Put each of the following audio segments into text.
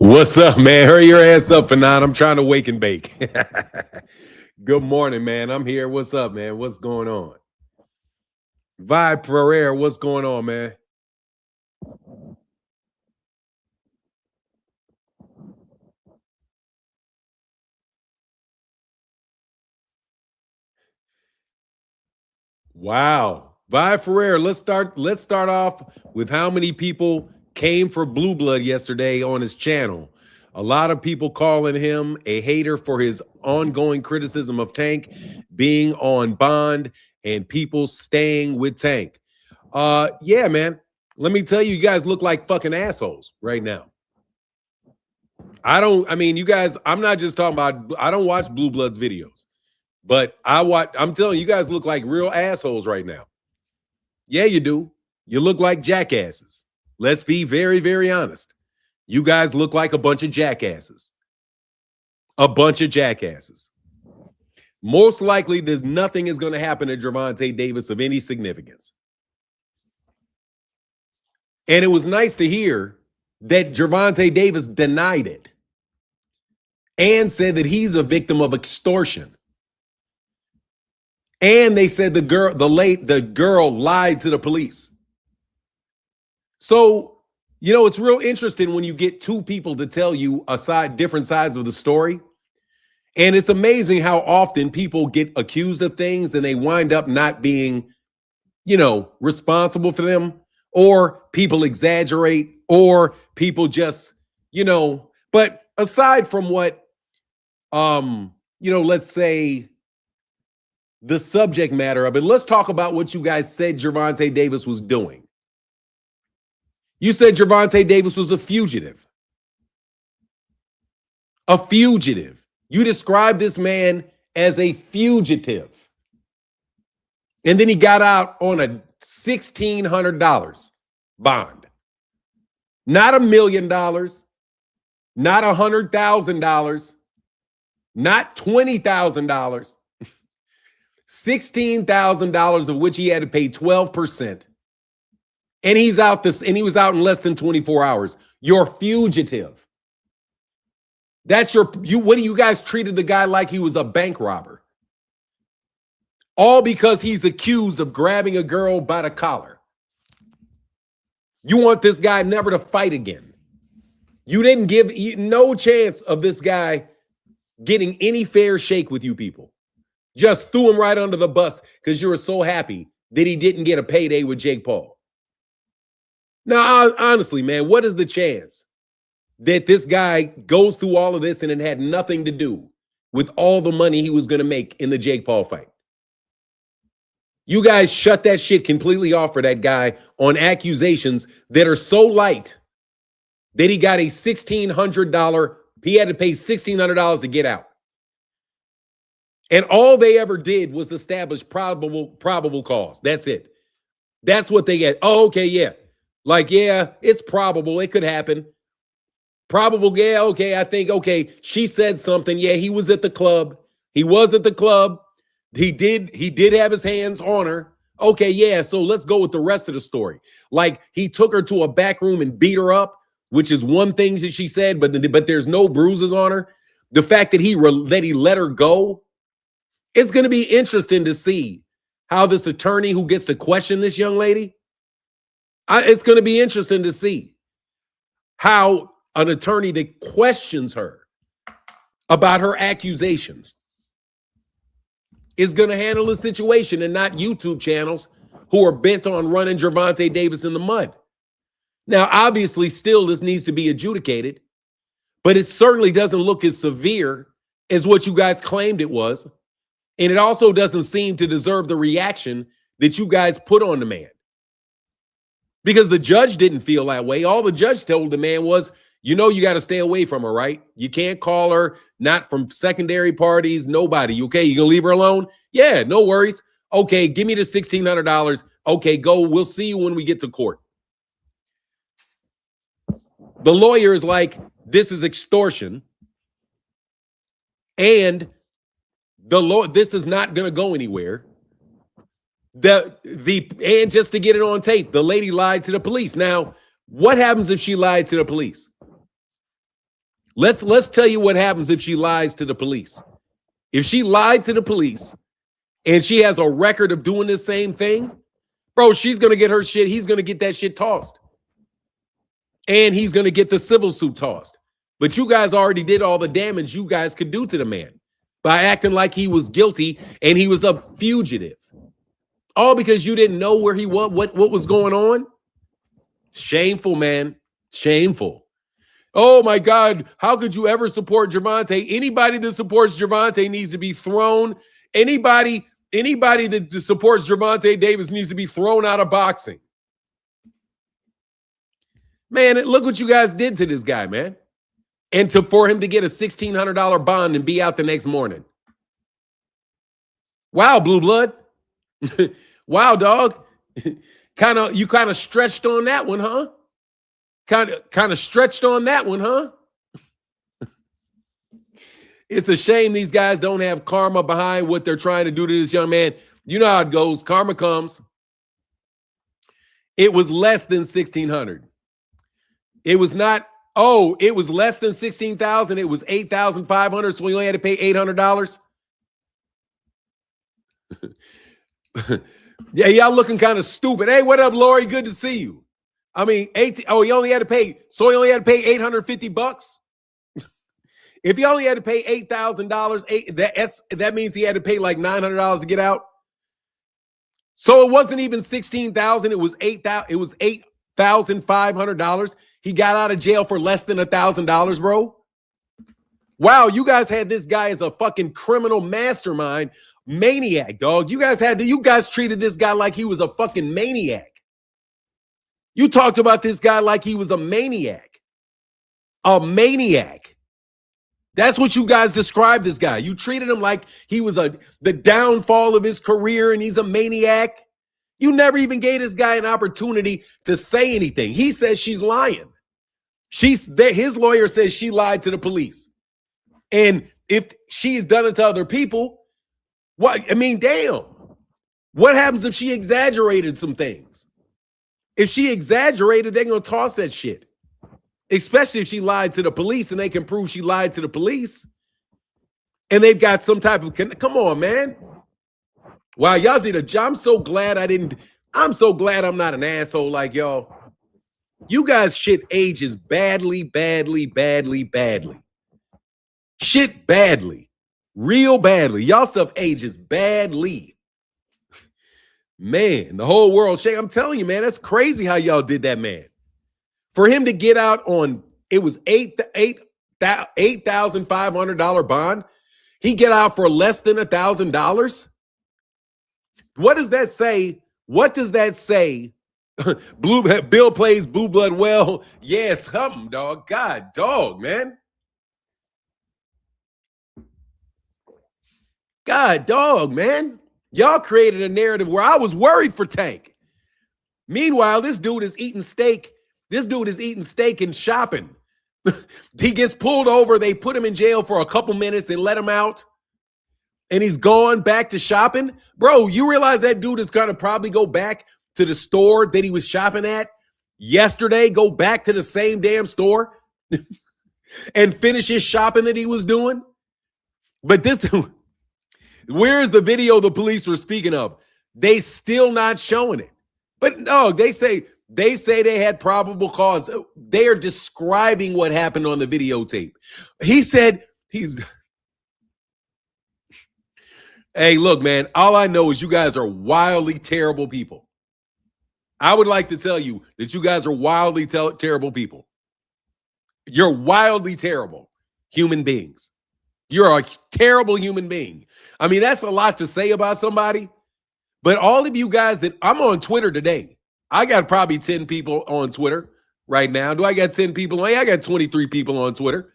What's up, man? Hurry your ass up for now. I'm trying to wake and bake. Good morning, man. I'm here. What's up, man? What's going on? Vi Pereira, what's going on, man? Wow. Vi Ferrer, let's start off with how many people came for Blue Blood yesterday on his channel. A lot of people calling him a hater for his ongoing criticism of Tank being on bond and people staying with Tank. Yeah, man. Let me tell you, you guys look like fucking assholes right now. You guys, I'm not just talking about, I don't watch Blue Blood's videos, but I'm telling you guys look like real assholes right now. Yeah, you do. You look like jackasses. Let's be very, very honest. You guys look like a bunch of jackasses. A bunch of jackasses. Most likely, there's nothing is going to happen to Gervonta Davis of any significance. And it was nice to hear that Gervonta Davis denied it and said that he's a victim of extortion. And they said the girl lied to the police. So, it's real interesting when you get two people to tell you different sides of the story. And it's amazing how often people get accused of things and they wind up not being, responsible for them, or people exaggerate, or people just, but aside from what, let's say the subject matter of it, let's talk about what you guys said Gervonta Davis was doing. You said Gervonta Davis was a fugitive. A fugitive. You described this man as a fugitive. And then he got out on a $1,600 bond. Not $1 million. Not $100,000. Not $20,000. $16,000 of which he had to pay 12%. And he was out in less than 24 hours. You're fugitive. What do you guys treated the guy like he was a bank robber? All because he's accused of grabbing a girl by the collar. You want this guy never to fight again. You didn't give no chance of this guy getting any fair shake with you people. Just threw him right under the bus because you were so happy that he didn't get a payday with Jake Paul. Now, honestly, man, what is the chance that this guy goes through all of this and it had nothing to do with all the money he was going to make in the Jake Paul fight? You guys shut that shit completely off for that guy on accusations that are so light that he got a $1,600. He had to pay $1,600 to get out. And all they ever did was establish probable cause. That's it. That's what they get. Oh, okay, yeah. It's probable. It could happen. Probable, yeah, okay, I think, okay, she said something. Yeah, he was at the club. He was at the club. He did have his hands on her. Okay, yeah, so let's go with the rest of the story. Like, he took her to a back room and beat her up, which is one thing that she said, but there's no bruises on her. The fact that he let her go, it's going to be interesting to see how this attorney who gets to question this young lady, it's going to be interesting to see how an attorney that questions her about her accusations is going to handle the situation, and not YouTube channels who are bent on running Gervonta Davis in the mud. Now, obviously, still this needs to be adjudicated, but it certainly doesn't look as severe as what you guys claimed it was. And it also doesn't seem to deserve the reaction that you guys put on the man. Because the judge didn't feel that way. All the judge told the man was, you got to stay away from her, right? You can't call her, not from secondary parties, nobody. Okay, you gonna leave her alone? Yeah, no worries. Okay, give me the $1,600. Okay, go. We'll see you when we get to court. The lawyer is like, this is extortion. And this is not going to go anywhere. And just to get it on tape, the lady lied to the police. Now, what happens if she lied to the police? Let's tell you what happens if she lies to the police. If she lied to the police and she has a record of doing the same thing, bro, she's going to get her shit. He's going to get that shit tossed. And he's going to get the civil suit tossed. But you guys already did all the damage you guys could do to the man by acting like he was guilty and he was a fugitive. All because you didn't know where he was, what was going on. Shameful, man. Shameful. Oh, my God. How could you ever support Gervonta? Anybody that supports Gervonta needs to be thrown. Anybody that supports Gervonta Davis needs to be thrown out of boxing. Man, look what you guys did to this guy, man. And for him to get a $1,600 bond and be out the next morning. Wow, Blue Blood. Wow, dog. You kind of stretched on that one, huh? Kind of stretched on that one, huh? It's a shame these guys don't have karma behind what they're trying to do to this young man. You know how it goes. Karma comes. It was less than $1,600. It was not. Oh, it was less than $16,000. It was $8,500. So you only had to pay $800. Yeah, y'all looking kind of stupid. Hey, what up, Lori? Good to see you. I mean, he only had to pay. So he only had to pay $850. If he only had to pay $8,000, that means he had to pay like $900 to get out. So it wasn't even $16,000. It was $8,000. It was $8,500. He got out of jail for less than $1,000, bro. Wow, you guys had this guy as a fucking criminal mastermind, maniac, dog. You guys treated this guy like he was a fucking maniac. You talked about this guy like he was a maniac. A maniac. That's what you guys described this guy. You treated him like he was the downfall of his career and he's a maniac. You never even gave this guy an opportunity to say anything. He says she's lying. His lawyer says she lied to the police. And if she's done it to other people, what? I mean, damn. What happens if she exaggerated some things? If she exaggerated, they're going to toss that shit. Especially if she lied to the police and they can prove she lied to the police. And they've got some type of, come on, man. Wow, y'all did a job. I'm so glad I'm not an asshole like y'all. You guys shit ages badly, badly, badly, badly. Shit badly. Real badly. Y'all stuff ages badly. Man, the whole world. I'm telling you, man, that's crazy how y'all did that, man. For him to get out on, it was $8,500 bond. He get out for less than $1,000. What does that say? What does that say? Bill plays Blue Blood well. Yes, something, dog. God, dog, man. God, dog, man. Y'all created a narrative where I was worried for Tank. Meanwhile, this dude is eating steak. This dude is eating steak and shopping. He gets pulled over. They put him in jail for a couple minutes and let him out. And he's gone back to shopping. Bro, you realize that dude is going to probably go back to the store that he was shopping at yesterday, go back to the same damn store and finish his shopping that he was doing? But where is the video the police were speaking of? They still not showing it. But no, they say they had probable cause. They are describing what happened on the videotape. He said hey, look, man, all I know is you guys are wildly terrible people. I would like to tell you that you guys are wildly terrible people. You're wildly terrible human beings. You're a terrible human being. I mean, that's a lot to say about somebody. But all of you guys I'm on Twitter today. I got probably 10 people on Twitter right now. Do I got 10 people? I got 23 people on Twitter.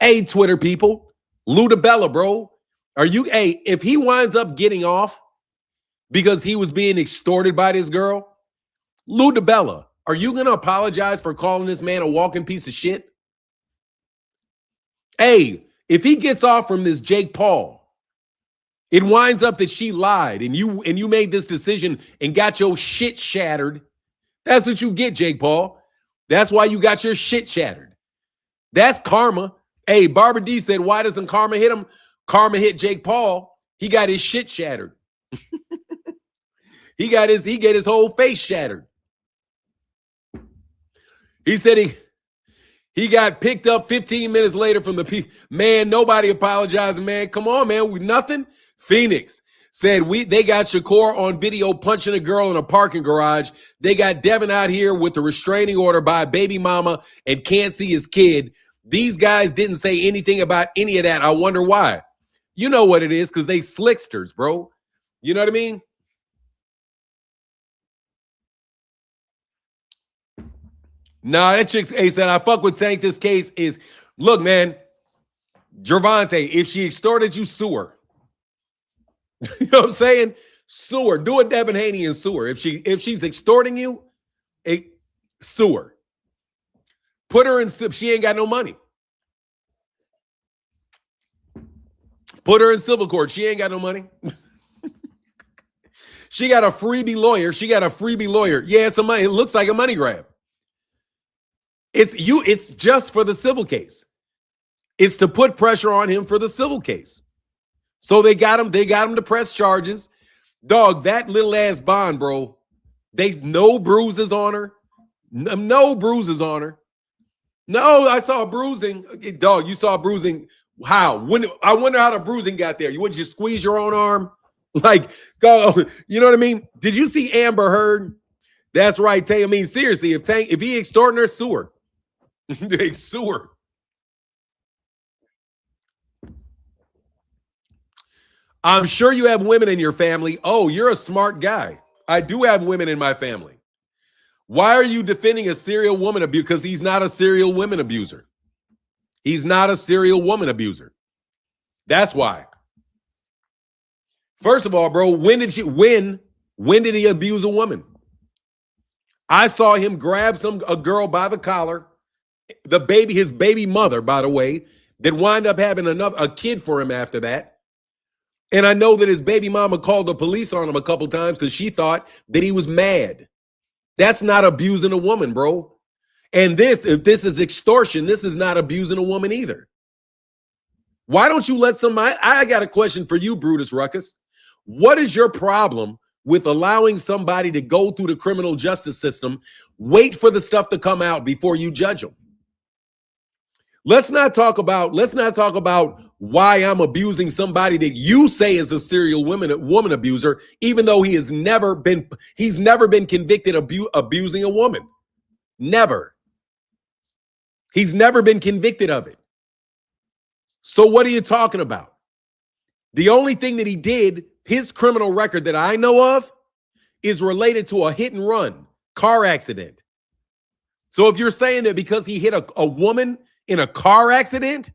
Hey, Twitter people. Ludabella, bro. If he winds up getting off because he was being extorted by this girl, Ludabella, are you going to apologize for calling this man a walking piece of shit? Hey, if he gets off from this Jake Paul, it winds up that she lied and you made this decision and got your shit shattered. That's what you get, Jake Paul. That's why you got your shit shattered. That's karma. Hey, Barbara D said, why doesn't Karma hit him? Karma hit Jake Paul. He got his shit shattered. He get his whole face shattered. He said he got picked up 15 minutes later from the man. Nobody apologizing, man. Come on, man. We nothing. Phoenix said they got Shakur on video punching a girl in a parking garage. They got Devin out here with a restraining order by a baby mama and can't see his kid. These guys didn't say anything about any of that. I wonder why. You know what it is, because they slicksters, bro. You know what I mean? Nah, that chick said, I fuck with Tank. This case is, look, man, Gervonta, if she extorted you, sue her. You know what I'm saying? Sue her. Do a Devin Haney and sue her. If she's extorting you, sue her. Put her in, she ain't got no money. Put her in civil court. She ain't got no money. She got a freebie lawyer. Yeah, it's a money. It looks like a money grab. It's just for the civil case. It's to put pressure on him for the civil case. So they got him to press charges. Dog, that little ass bond, bro. No bruises on her. No bruises on her. No, I saw bruising. Dog, you saw bruising. How? I wonder how the bruising got there. Wouldn't you squeeze your own arm? Like, go, you know what I mean? Did you see Amber Heard? That's right, Tay. I mean, seriously, if he extorting her, sue her. They sue her. I'm sure you have women in your family. Oh, you're a smart guy. I do have women in my family. Why are you defending a serial woman abuser? Because he's not a serial women abuser. He's not a serial woman abuser. That's why. First of all, bro, when did he abuse a woman? I saw him grab a girl by the collar, his baby mother, by the way, that wind up having a kid for him after that. And I know that his baby mama called the police on him a couple times because she thought that he was mad. That's not abusing a woman, bro. And if this is extortion, this is not abusing a woman either. Why don't you let somebody? I got a question for you, Brutus Ruckus. What is your problem with allowing somebody to go through the criminal justice system, wait for the stuff to come out before you judge them? Let's not talk about why I'm abusing somebody that you say is a serial woman abuser, even though he's never been convicted of abusing a woman. Never. He's never been convicted of it. So what are you talking about? The only thing that he did, his criminal record that I know of, is related to a hit and run car accident. So if you're saying that because he hit a woman in a car accident,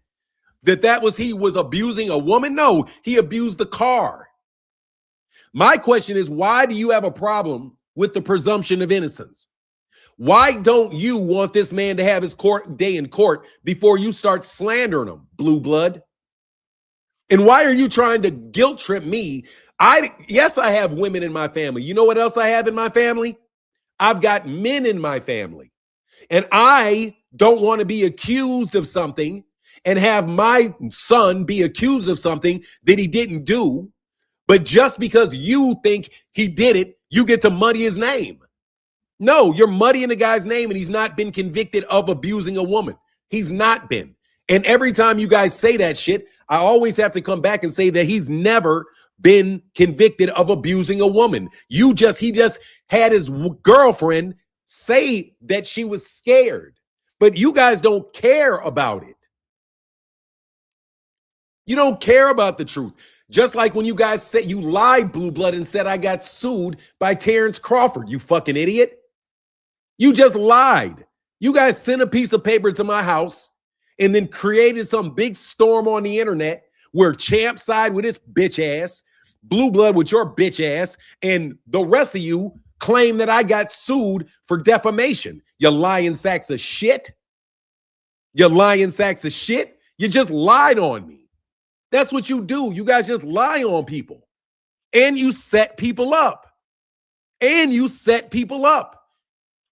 he was abusing a woman, no, he abused the car. My question is, why do you have a problem with the presumption of innocence? Why don't you want this man to have his court day in court before you start slandering him, blue blood? And why are you trying to guilt trip me? Yes, I have women in my family. You know what else I have in my family? I've got men in my family. And I don't want to be accused of something and have my son be accused of something that he didn't do. But just because you think he did it, you get to muddy his name. No, you're muddying the guy's name, and he's not been convicted of abusing a woman. He's not been. And every time you guys say that shit, I always have to come back and say that he's never been convicted of abusing a woman. He just had his girlfriend say that she was scared, but you guys don't care about it. You don't care about the truth. Just like when you guys said you lied, blue blood, and said I got sued by Terrence Crawford, you fucking idiot. You just lied. You guys sent a piece of paper to my house and then created some big storm on the internet where Champ side with his bitch ass, blue blood with your bitch ass, and the rest of you claim that I got sued for defamation. You lying sacks of shit. You lying sacks of shit. You just lied on me. That's what you do. You guys just lie on people. And you set people up.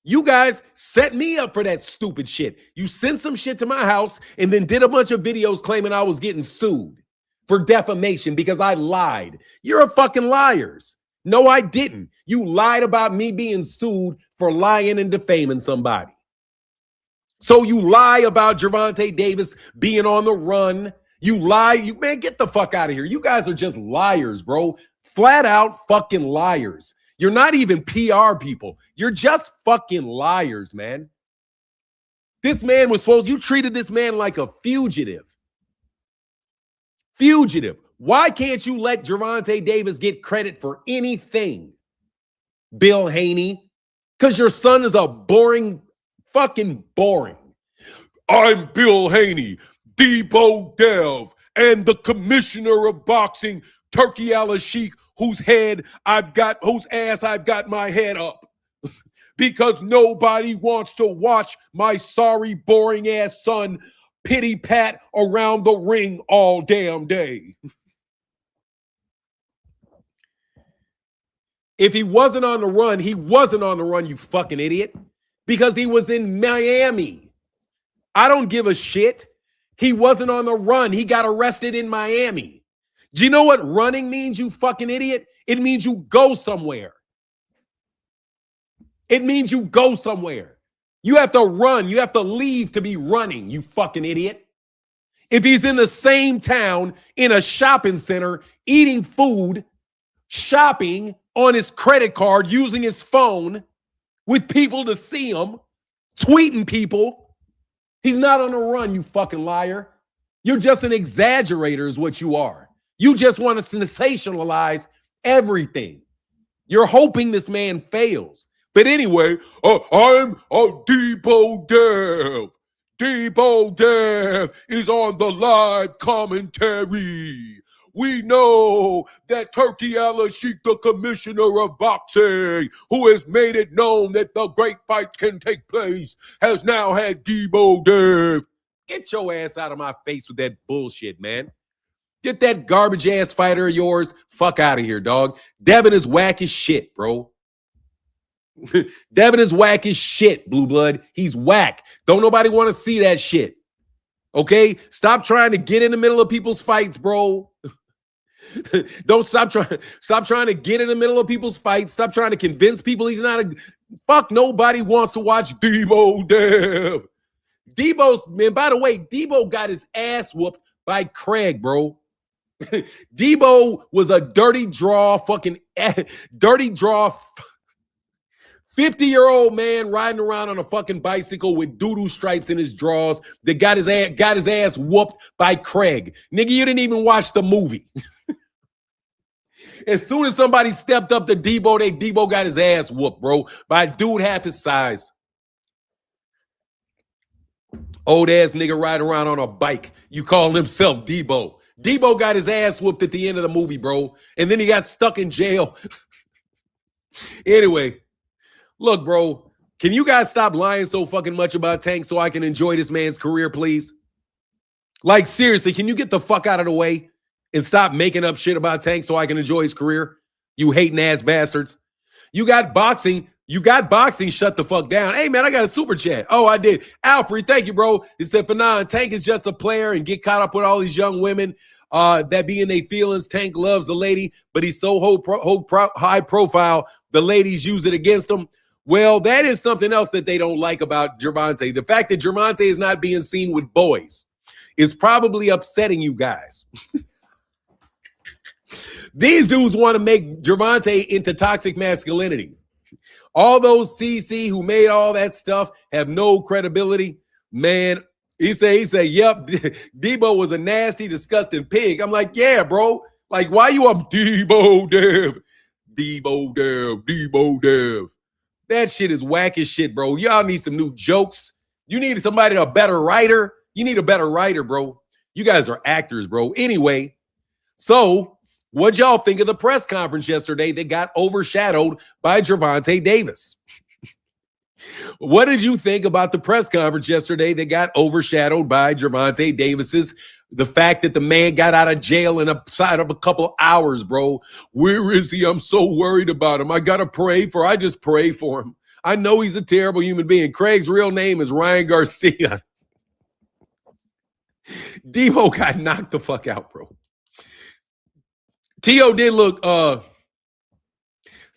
You guys set me up for that stupid shit. You sent some shit to my house and then did a bunch of videos claiming I was getting sued for defamation because I lied. You're a fucking liars. No, I didn't. You lied about me being sued for lying and defaming somebody. So you lie about Gervonta Davis being on the run. You lie. Man, get the fuck out of here. You guys are just liars, bro. Flat out fucking liars. You're not even PR people. You're just fucking liars, man. This man was you treated this man like a fugitive. Fugitive. Why can't you let Gervonta Davis get credit for anything, Bill Haney? Because your son is a fucking boring. I'm Bill Haney, Debo Dev, and the commissioner of boxing, Turkey Al-Sheikh, whose ass I've got my head up. Because nobody wants to watch my sorry, boring ass son pity pat around the ring all damn day. If he wasn't on the run, he wasn't on the run, you fucking idiot. Because he was in Miami. I don't give a shit. He wasn't on the run. He got arrested in Miami. Do you know what running means, you fucking idiot? It means you go somewhere. It means you go somewhere. You have to run. You have to leave to be running, you fucking idiot. If he's in the same town, in a shopping center, eating food, shopping on his credit card, using his phone with people to see him, tweeting people, he's not on the run, you fucking liar. You're just an exaggerator is what you are. You just want to sensationalize everything. You're hoping this man fails. But anyway, I'm Debo Dev. Debo Dev is on the live commentary. We know that Turkey Al-Sheikh, the commissioner of boxing, who has made it known that the great fights can take place, has now had Debo Dev. Get your ass out of my face with that bullshit, man. Get that garbage ass fighter of yours. Fuck out of here, dog. Devin is whack as shit, bro. Devin is whack as shit, Blue Blood. He's whack. Don't nobody want to see that shit. Okay? Stop trying to get in the middle of people's fights, bro. Don't stop trying to get in the middle of people's fights. Stop trying to convince people he's not a fuck. Nobody wants to watch Debo Dev. Debo's, man, by the way, Debo got his ass whooped by Craig, bro. Debo was a dirty draw, 50-year-old man riding around on a fucking bicycle with doo-doo stripes in his drawers that got his ass whooped by Craig. Nigga, you didn't even watch the movie. As soon as somebody stepped up to Debo, Debo got his ass whooped, bro, by a dude half his size. Old ass nigga riding around on a bike. You call himself Debo. Debo got his ass whooped at the end of the movie, bro. And then he got stuck in jail. Anyway, look, bro, can you guys stop lying so fucking much about Tank so I can enjoy this man's career, please? Like, seriously, can you get the fuck out of the way and stop making up shit about Tank so I can enjoy his career? You hating ass bastards. You got boxing. Shut the fuck down. Hey, man, I got a super chat. Oh, I did. Alfred, thank you, bro. He said, Fanon, Tank is just a player and get caught up with all these young women that be in their feelings. Tank loves the lady, but he's so high profile, the ladies use it against him. Well, that is something else that they don't like about Gervonta. The fact that Gervonta is not being seen with boys is probably upsetting you guys. These dudes want to make Gervonta into toxic masculinity. All those CC who made all that stuff have no credibility. Man, he say, yep, Debo was a nasty, disgusting pig. I'm like, yeah, bro. Like, why you up Debo Dev? Debo Dev. That shit is whack as shit, bro. Y'all need some new jokes. You need somebody, a better writer. You need a better writer, bro. You guys are actors, bro. Anyway, so what'd y'all think of the press conference yesterday that got overshadowed by Gervonta Davis? What did you think about the press conference yesterday that got overshadowed by Gervonta Davis's? The fact that the man got out of jail in a side of a couple hours, bro. Where is he? I'm so worried about him. I just pray for him. I know he's a terrible human being. Craig's real name is Ryan Garcia. Debo got knocked the fuck out, bro. T.O. did look,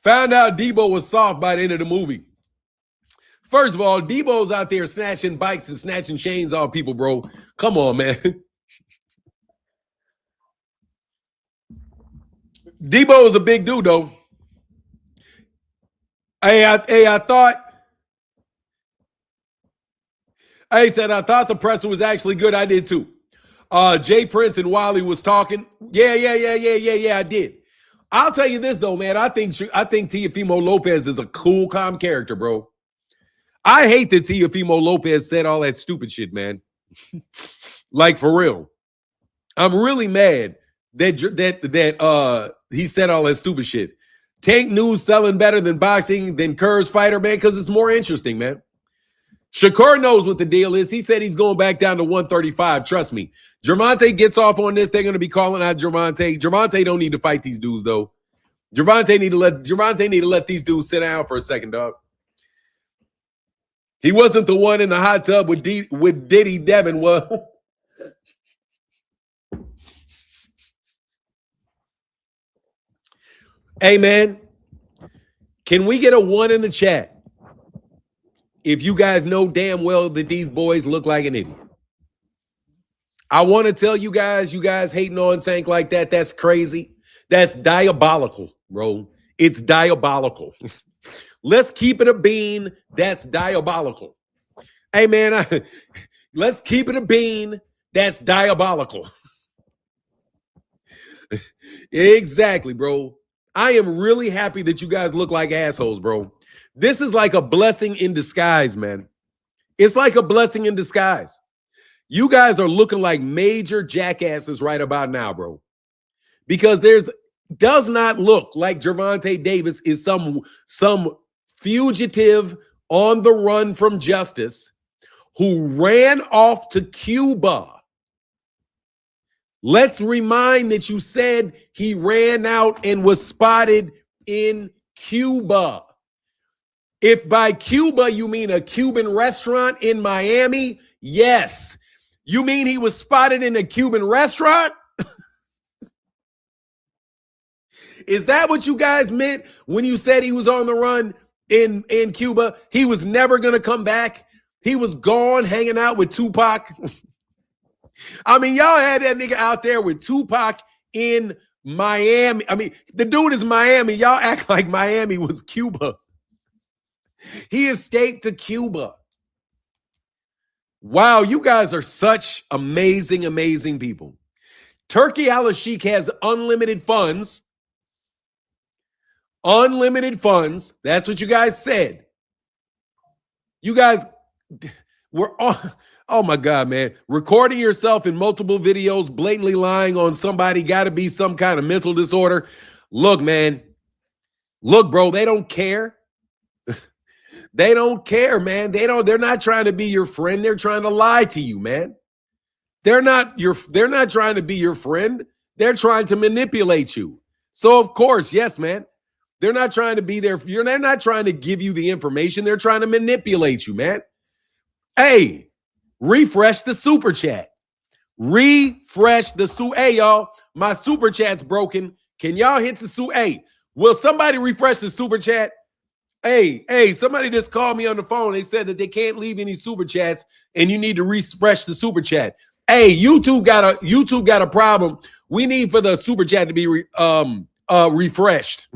found out Debo was soft by the end of the movie. First of all, Debo's out there snatching bikes and snatching chains off people, bro. Come on, man. Debo is a big dude, though. I thought the presser was actually good. I did too. Jay Prince and Wiley was talking. Yeah, I did. I'll tell you this though, man. I think Teofimo Lopez is a cool, calm character, bro. I hate that Teofimo Lopez said all that stupid shit, man. Like for real. I'm really mad that he said all that stupid shit. Tank News selling better than boxing than Kerr's fighter, man, because it's more interesting, man. Shakur knows what the deal is. He said he's going back down to 135. Trust me. Gervonta gets off on this. They're going to be calling out Gervonta. Gervonta don't need to fight these dudes, though. Gervonta need to let these dudes sit down for a second, dog. He wasn't the one in the hot tub with Diddy Devin. Well, hey, man, can we get a 1 in the chat if you guys know damn well that these boys look like an idiot? I want to tell you guys hating on Tank like that, that's crazy. That's diabolical, bro. It's diabolical. Let's keep it a bean. That's diabolical. Hey, man, let's keep it a bean. That's diabolical. Exactly, bro. I am really happy that you guys look like assholes, bro. This is like a blessing in disguise, man. It's like a blessing in disguise. You guys are looking like major jackasses right about now, bro. Because does not look like Gervonta Davis is some fugitive on the run from justice who ran off to Cuba. Let's remind that you said he ran out and was spotted in Cuba. If by Cuba you mean a Cuban restaurant in Miami, yes. You mean he was spotted in a Cuban restaurant? Is that what you guys meant when you said he was on the run in Cuba? He was never going to come back. He was gone hanging out with Tupac. I mean, y'all had that nigga out there with Tupac in Miami. I mean, the dude is Miami. Y'all act like Miami was Cuba. He escaped to Cuba. Wow, you guys are such amazing, amazing people. Turkey Al-Sheikh has unlimited funds. Unlimited funds. That's what you guys said. You guys were on. Oh my God, man. Recording yourself in multiple videos, blatantly lying on somebody, got to be some kind of mental disorder. Look, man. Look, bro, they don't care. They don't care, man. They're not trying to be your friend. They're trying to lie to you, man. They're not trying to be your friend. They're trying to manipulate you. So of course, yes, man. They're not trying to be there. They're not trying to give you the information. They're trying to manipulate you, man. Hey, refresh the super chat. Refresh the Hey, y'all, my super chat's broken. Can y'all hit the Hey, will somebody refresh the super chat? Hey, somebody just called me on the phone. They said that they can't leave any super chats and you need to refresh the super chat. Hey, YouTube got a problem. We need for the super chat to be refreshed.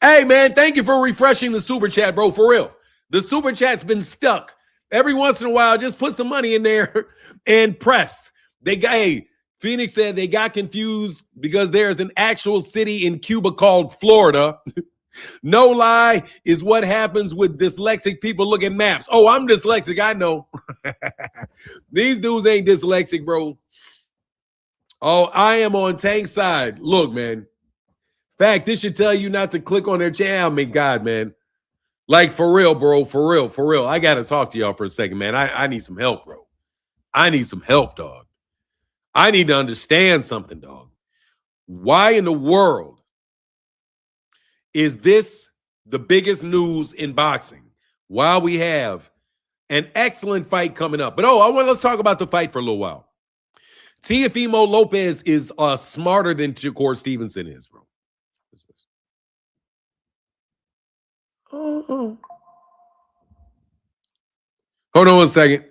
Hey, man, thank you for refreshing the super chat, bro. For real. The super chat's been stuck. Every once in a while, just put some money in there and press. Phoenix said they got confused because there's an actual city in Cuba called Florida. No lie is what happens with dyslexic people look at maps. Oh, I'm dyslexic. I know. These dudes ain't dyslexic, bro. Oh, I am on Tank's side. Look, man. Fact, this should tell you not to click on their channel. I mean, God, man. Like, for real, bro. For real. I got to talk to y'all for a second, man. I need some help, bro. I need some help, dog. I need to understand something, dog. Why in the world is this the biggest news in boxing while we have an excellent fight coming up. But let's talk about the fight for a little while. Teofimo Lopez is smarter than Shakur Stevenson is, bro. What's this? Hold on one second.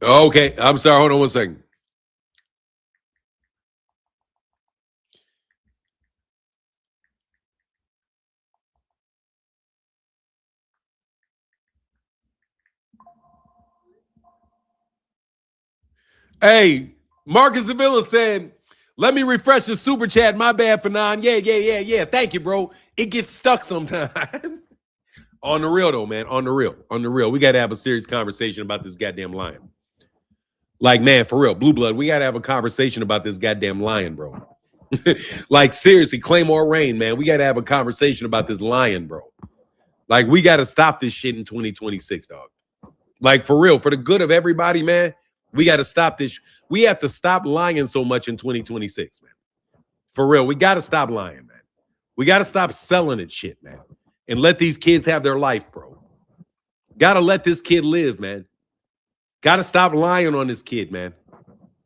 Okay, I'm sorry. Hold on one second. Hey, Marcus Sevilla said, let me refresh the super chat. My bad for 9. Yeah. Thank you, bro. It gets stuck sometimes. On the real, though, man. On the real. We got to have a serious conversation about this goddamn lion. Like, man, for real. Blue Blood, we got to have a conversation about this goddamn lion, bro. Like, seriously, Claymore Rain, man. We got to have a conversation about this lion, bro. Like, we got to stop this shit in 2026, dog. Like, for real. For the good of everybody, man. We got to stop this. We have to stop lying so much in 2026, man. For real. We got to stop lying, man. We got to stop selling it shit, man. And let these kids have their life, bro. Got to let this kid live, man. Got to stop lying on this kid, man.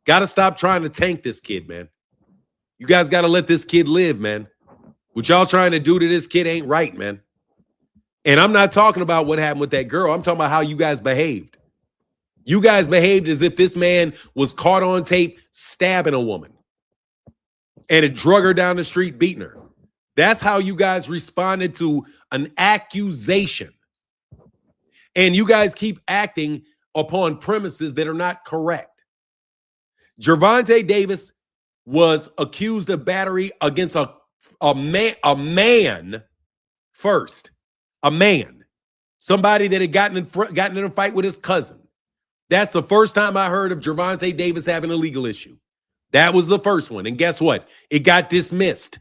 Got to stop trying to tank this kid, man. You guys got to let this kid live, man. What y'all trying to do to this kid ain't right, man. And I'm not talking about what happened with that girl. I'm talking about how you guys behaved. You guys behaved as if this man was caught on tape stabbing a woman and it drug her down the street, beating her. That's how you guys responded to an accusation. And you guys keep acting upon premises that are not correct. Gervonta Davis was accused of battery against a man first. A man. Somebody that had gotten in a fight with his cousin. That's the first time I heard of Gervonta Davis having a legal issue. That was the first one. And guess what? It got dismissed.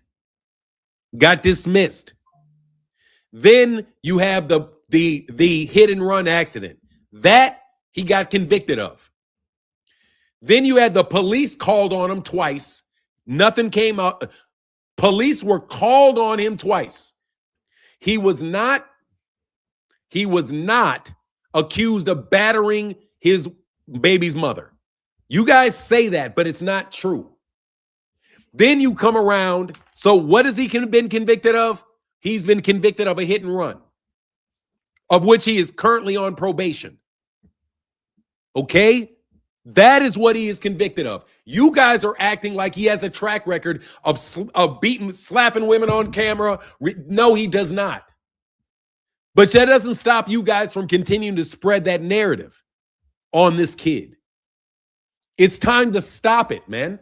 Then you have the hit and run accident. That he got convicted of. Then you had the police called on him twice. Nothing came out. Police were called on him twice. He was not accused of battering his baby's mother. You guys say that, but it's not true. Then you come around. So what has he been convicted of? He's been convicted of a hit and run, of which he is currently on probation. Okay? That is what he is convicted of. You guys are acting like he has a track record of slapping women on camera. No, he does not. But that doesn't stop you guys from continuing to spread that narrative on this kid. It's time to stop it, man.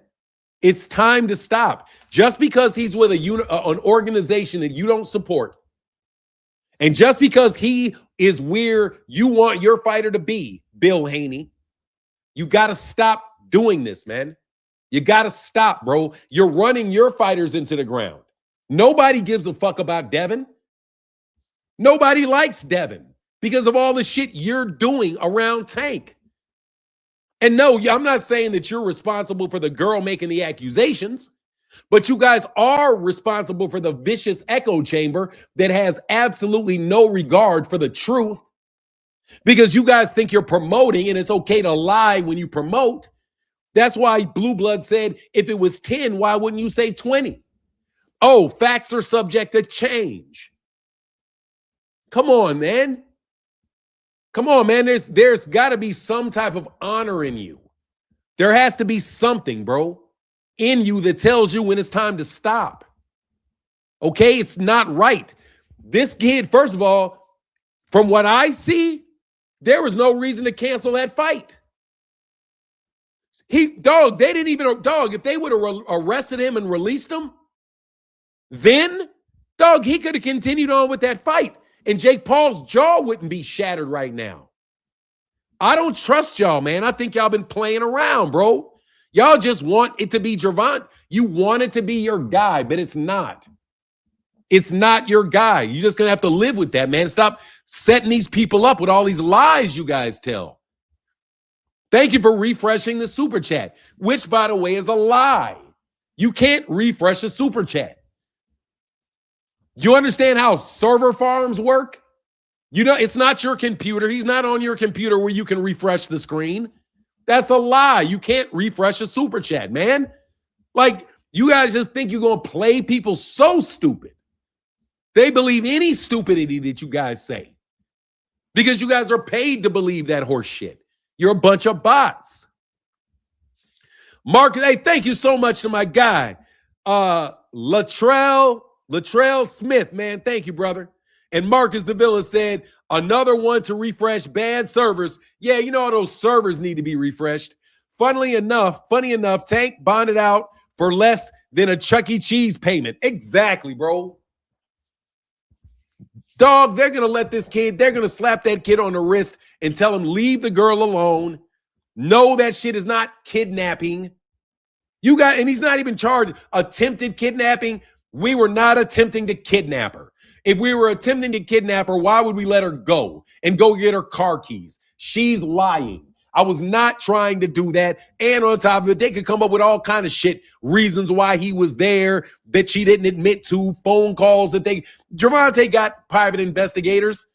It's time to stop. Just because he's with an organization that you don't support, and just because he is where you want your fighter to be, Bill Haney, you got to stop doing this, man. You got to stop, bro. You're running your fighters into the ground. Nobody gives a fuck about Devin. Nobody likes Devin because of all the shit you're doing around Tank. And no, I'm not saying that you're responsible for the girl making the accusations, but you guys are responsible for the vicious echo chamber that has absolutely no regard for the truth, because you guys think you're promoting and it's okay to lie when you promote. That's why Blue Blood said, if it was 10, why wouldn't you say 20? Oh, facts are subject to change. Come on, man. Come on, man. There's got to be some type of honor in you. There has to be something, bro, in you that tells you when it's time to stop. Okay? It's not right. This kid, first of all, from what I see, there was no reason to cancel that fight. They didn't even, if they would have arrested him and released him, then, he could have continued on with that fight. And Jake Paul's jaw wouldn't be shattered right now. I don't trust y'all, man. I think y'all been playing around, bro. Y'all just want it to be Gervonta. You want it to be your guy, but it's not. It's not your guy. You're just going to have to live with that, man. Stop setting these people up with all these lies you guys tell. Thank you for refreshing the super chat, which, by the way, is a lie. You can't refresh a super chat. You understand how server farms work? You know, it's not your computer. He's not on your computer where you can refresh the screen. That's a lie. You can't refresh a super chat, man. Like, you guys just think you're going to play people so stupid. They believe any stupidity that you guys say because you guys are paid to believe that horse shit. You're a bunch of bots. Mark, hey, thank you so much to my guy, Latrell Smith, man. Thank you, brother. And Marcus DeVilla said, another one to refresh bad servers. Yeah, you know, those servers need to be refreshed. Funny enough, Tank bonded out for less than a Chuck E. Cheese payment. Exactly, bro. Dog, they're going to let this kid, they're going to slap that kid on the wrist and tell him, leave the girl alone. No, that shit is not kidnapping. And he's not even charged. Attempted kidnapping. We were not attempting to kidnap her. If we were attempting to kidnap her, why would we let her go and go get her car keys? She's lying. I was not trying to do that. And on top of it, they could come up with all kind of shit, reasons why he was there that she didn't admit to, phone calls that Gervonta got private investigators.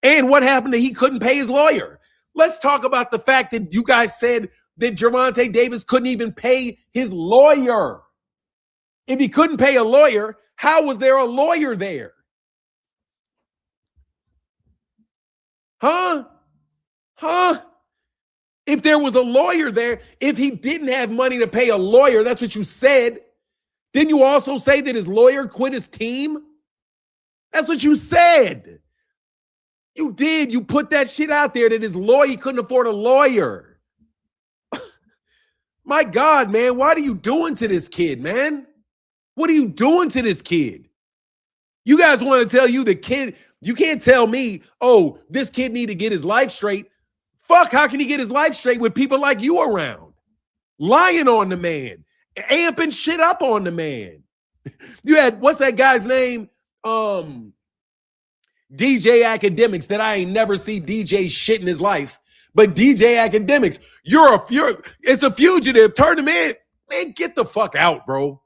And what happened to he couldn't pay his lawyer? Let's talk about the fact that you guys said that Gervonta Davis couldn't even pay his lawyer. If he couldn't pay a lawyer, how was there a lawyer there? Huh? If there was a lawyer there, if he didn't have money to pay a lawyer, that's what you said. Didn't you also say that his lawyer quit his team? That's what you said. You did. You put that shit out there that his lawyer, he couldn't afford a lawyer. My God, man, what are you doing to this kid, man? What are you doing to this kid? You guys want to tell you the kid, you can't tell me, oh, this kid need to get his life straight. Fuck, how can he get his life straight with people like you around? Lying on the man, amping shit up on the man. You had, what's that guy's name? DJ Academics, that I ain't never see DJ shit in his life. But DJ Academics, it's a fugitive. Turn him in. Man, get the fuck out, bro.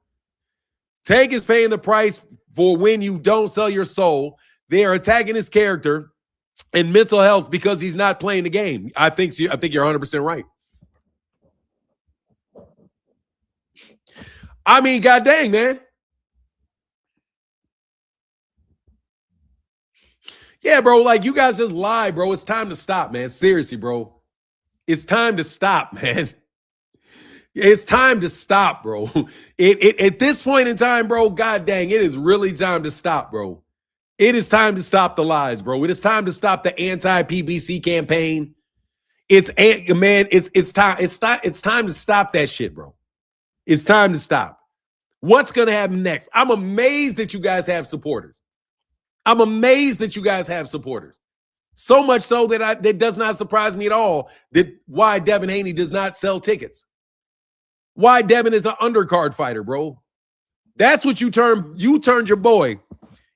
Tank is paying the price for when you don't sell your soul. They are attacking his character and mental health because he's not playing the game. I think you're 100% right. I mean, god dang, man. Yeah, bro, like you guys just lie, bro. It's time to stop, man. Seriously, bro. It's time to stop, man. It's time to stop, bro. At this point in time, bro, god dang, it is really time to stop, bro. It is time to stop the lies, bro. It is time to stop the anti-PBC campaign. It's time to stop that shit, bro. It's time to stop. What's going to happen next? I'm amazed that you guys have supporters. I'm amazed that you guys have supporters. So much so that that does not surprise me at all that why Devin Haney does not sell tickets. Why Devin is an undercard fighter, bro. That's what you turned your boy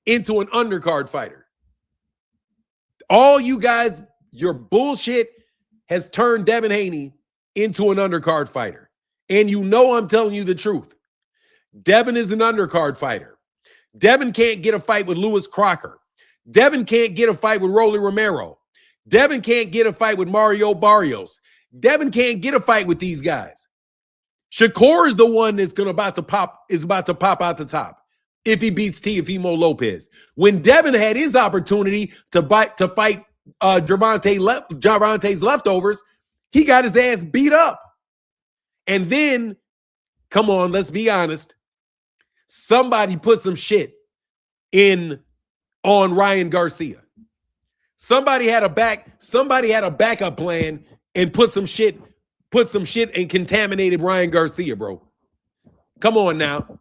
into, an undercard fighter. All you guys, your bullshit has turned Devin Haney into an undercard fighter. And you know I'm telling you the truth. Devin is an undercard fighter. Devin can't get a fight with Lewis Crocker. Devin can't get a fight with Rolly Romero. Devin can't get a fight with Mario Barrios. Devin can't get a fight with these guys. Shakur is the one that's about to pop out the top if he beats Teofimo Lopez. When Devin had his opportunity to fight Gervonta's leftovers, he got his ass beat up. And then, come on, let's be honest. Somebody put some shit on Ryan Garcia. Somebody had a backup plan and put some shit and contaminated Ryan Garcia, bro. Come on now.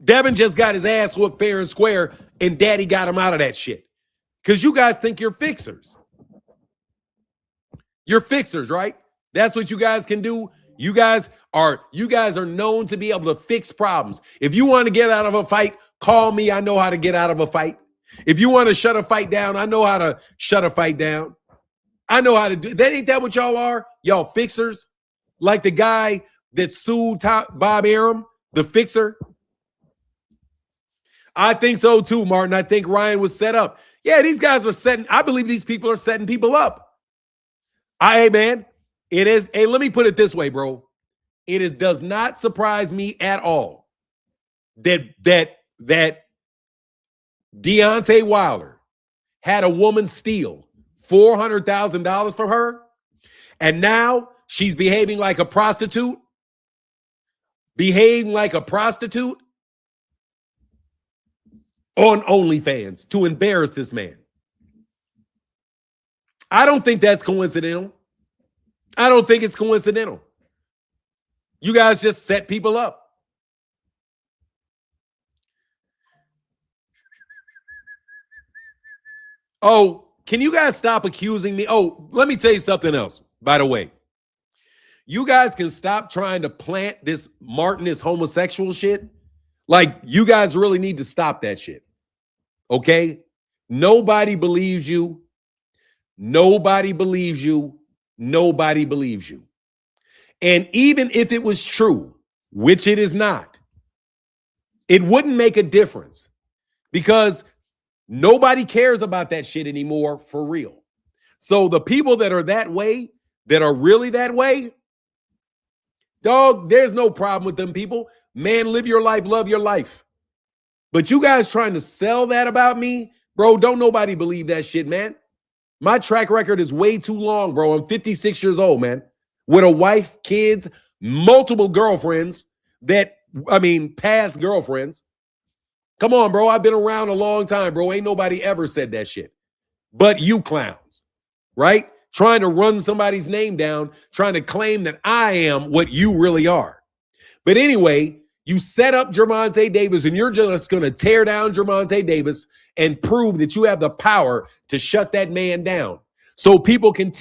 Devin just got his ass whooped fair and square, and daddy got him out of that shit. Because you guys think you're fixers. You're fixers, right? That's what you guys can do. You guys are known to be able to fix problems. If you want to get out of a fight, call me. I know how to get out of a fight. If you want to shut a fight down, I know how to shut a fight down. I know how to do that. Ain't that what y'all are? Y'all fixers? Like the guy that sued Bob Arum, the fixer? I think so too, Martin. I think Ryan was set up. Yeah, these guys are setting, I believe these people are setting people up. Hey, man, it is, hey, let me put it this way, bro. Does not surprise me at all that Deontay Wilder had a woman steal $400,000 from her, and now she's behaving like a prostitute, on OnlyFans to embarrass this man. I don't think that's coincidental. I don't think it's coincidental. You guys just set people up. Oh, can you guys stop accusing me? Oh, let me tell you something else, by the way. You guys can stop trying to plant this Martin is homosexual shit. Like, you guys really need to stop that shit. Okay? Nobody believes you. Nobody believes you. Nobody believes you. And even if it was true, which it is not, it wouldn't make a difference because nobody cares about that shit anymore for real. So the people that are that way, that are really that way, dog, there's no problem with them people. Man, live your life, love your life. But you guys trying to sell that about me, bro, don't nobody believe that shit, man. My track record is way too long, bro. I'm 56 years old, man, with a wife, kids, multiple girlfriends past girlfriends. Come on, bro. I've been around a long time, bro. Ain't nobody ever said that shit. But you clowns, right? Trying to run somebody's name down, trying to claim that I am what you really are. But anyway, you set up Gervonta Davis, and you're just going to tear down Gervonta Davis and prove that you have the power to shut that man down so people can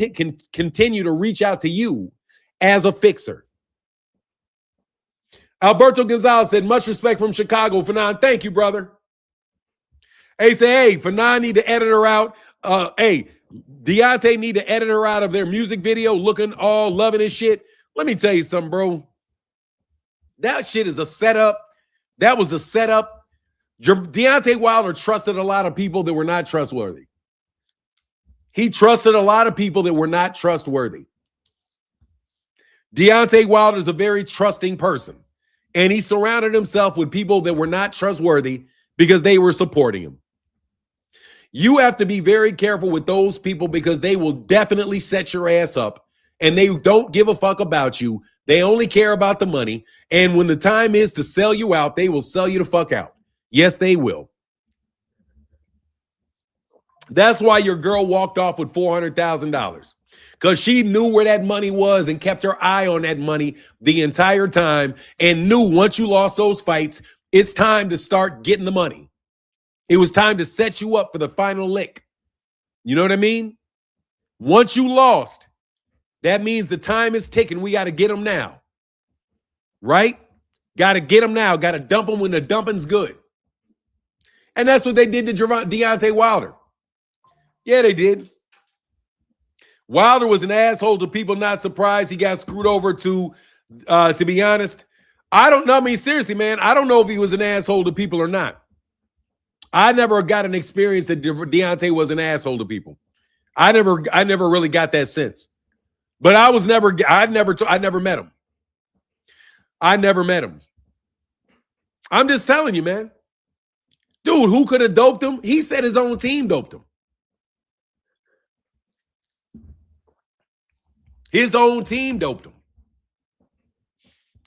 continue to reach out to you as a fixer. Alberto Gonzalez said, much respect from Chicago. Fanon, thank you, brother. Hey, say, hey, Fanon need to edit her out. Hey, Deontay need to edit her out of their music video looking all loving his shit. Let me tell you something, bro. That shit is a setup. That was a setup. Deontay Wilder trusted a lot of people that were not trustworthy. He trusted a lot of people that were not trustworthy. Deontay Wilder is a very trusting person, and he surrounded himself with people that were not trustworthy because they were supporting him. You have to be very careful with those people because they will definitely set your ass up, and they don't give a fuck about you. They only care about the money, and when the time is to sell you out, they will sell you the fuck out. Yes, they will. That's why your girl walked off with $400,000, because she knew where that money was and kept her eye on that money the entire time and knew once you lost those fights, it's time to start getting the money. It was time to set you up for the final lick. You know what I mean? Once you lost, that means the time is ticking. We got to get them now. Right? Got to get them now. Got to dump them when the dumping's good. And that's what they did to Deontay Wilder. Yeah, they did. Wilder was an asshole to people, not surprised he got screwed over to be honest. I don't know. I mean, seriously, man, I don't know if he was an asshole to people or not. I never got an experience that Deontay was an asshole to people. I never really got that sense. But I never met him. I never met him. I'm just telling you, man. Dude, who could have doped him? He said his own team doped him. His own team doped him.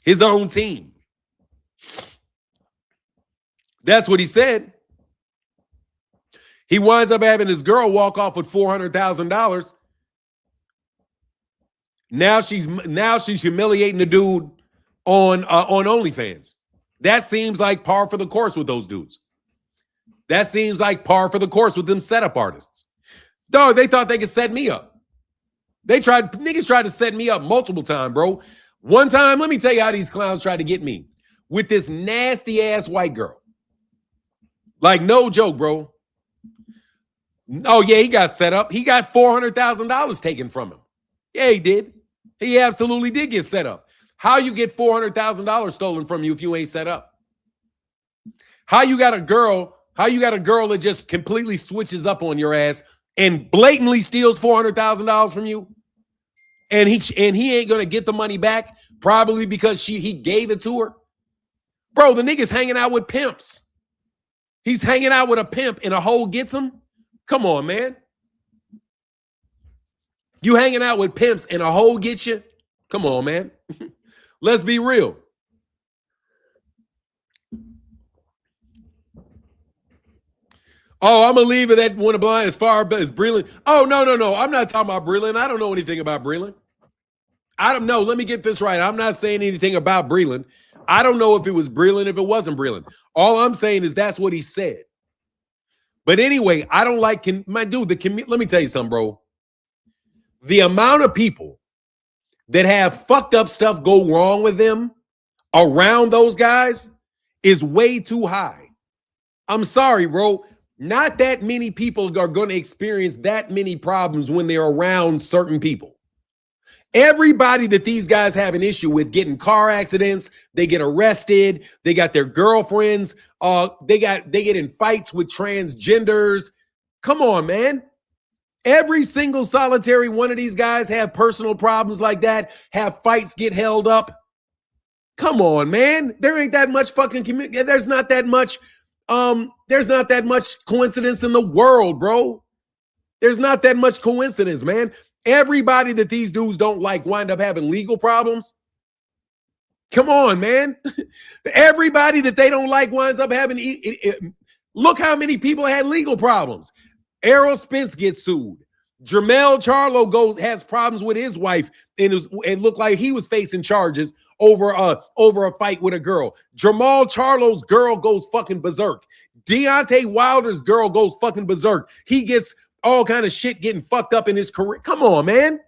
His own team. That's what he said. He winds up having his girl walk off with $400,000. Now she's humiliating the dude on OnlyFans. That seems like par for the course with those dudes. That seems like par for the course with them setup artists. Dog, they thought they could set me up. Niggas tried to set me up multiple times, bro. One time, let me tell you how these clowns tried to get me with this nasty ass white girl. Like, no joke, bro. Oh, yeah, he got set up. He got $400,000 taken from him. Yeah, he did. He absolutely did get set up. How you get $400,000 stolen from you if you ain't set up? How you got a girl that just completely switches up on your ass and blatantly steals $400,000 from you? And he ain't gonna get the money back, probably because he gave it to her. Bro, the nigga's hanging out with pimps. He's hanging out with a pimp and a hoe gets him. Come on, man. You hanging out with pimps and a hoe gets you? Come on, man. Let's be real. Oh, I'm going to leave it at one of blind as far as Breland. Oh, no. I'm not talking about Breland. I don't know anything about Breland. I don't know. Let me get this right. I'm not saying anything about Breland. I don't know if it was Breland, if it wasn't Breland. All I'm saying is that's what he said. But anyway, I don't like, my dude, let me tell you something, bro. The amount of people that have fucked up stuff go wrong with them around those guys is way too high. I'm sorry, bro. Not that many people are going to experience that many problems when they're around certain people. Everybody that these guys have an issue with getting car accidents, they get arrested, they got their girlfriends, they get in fights with transgenders. Come on, man. Every single solitary one of these guys have personal problems like that, have fights get held up. Come on, man. There ain't that much fucking there's not that much coincidence in the world, bro. There's not that much coincidence, man. Everybody that these dudes don't like wind up having legal problems. Come on, man. Everybody that they don't like winds up having look how many people had legal problems. Errol Spence gets sued. Jermell Charlo has problems with his wife and looked like he was facing charges over a fight with a girl. Jamal Charlo's girl goes fucking berserk. Deontay Wilder's girl goes fucking berserk. He gets all kind of shit getting fucked up in his career. Come on, man.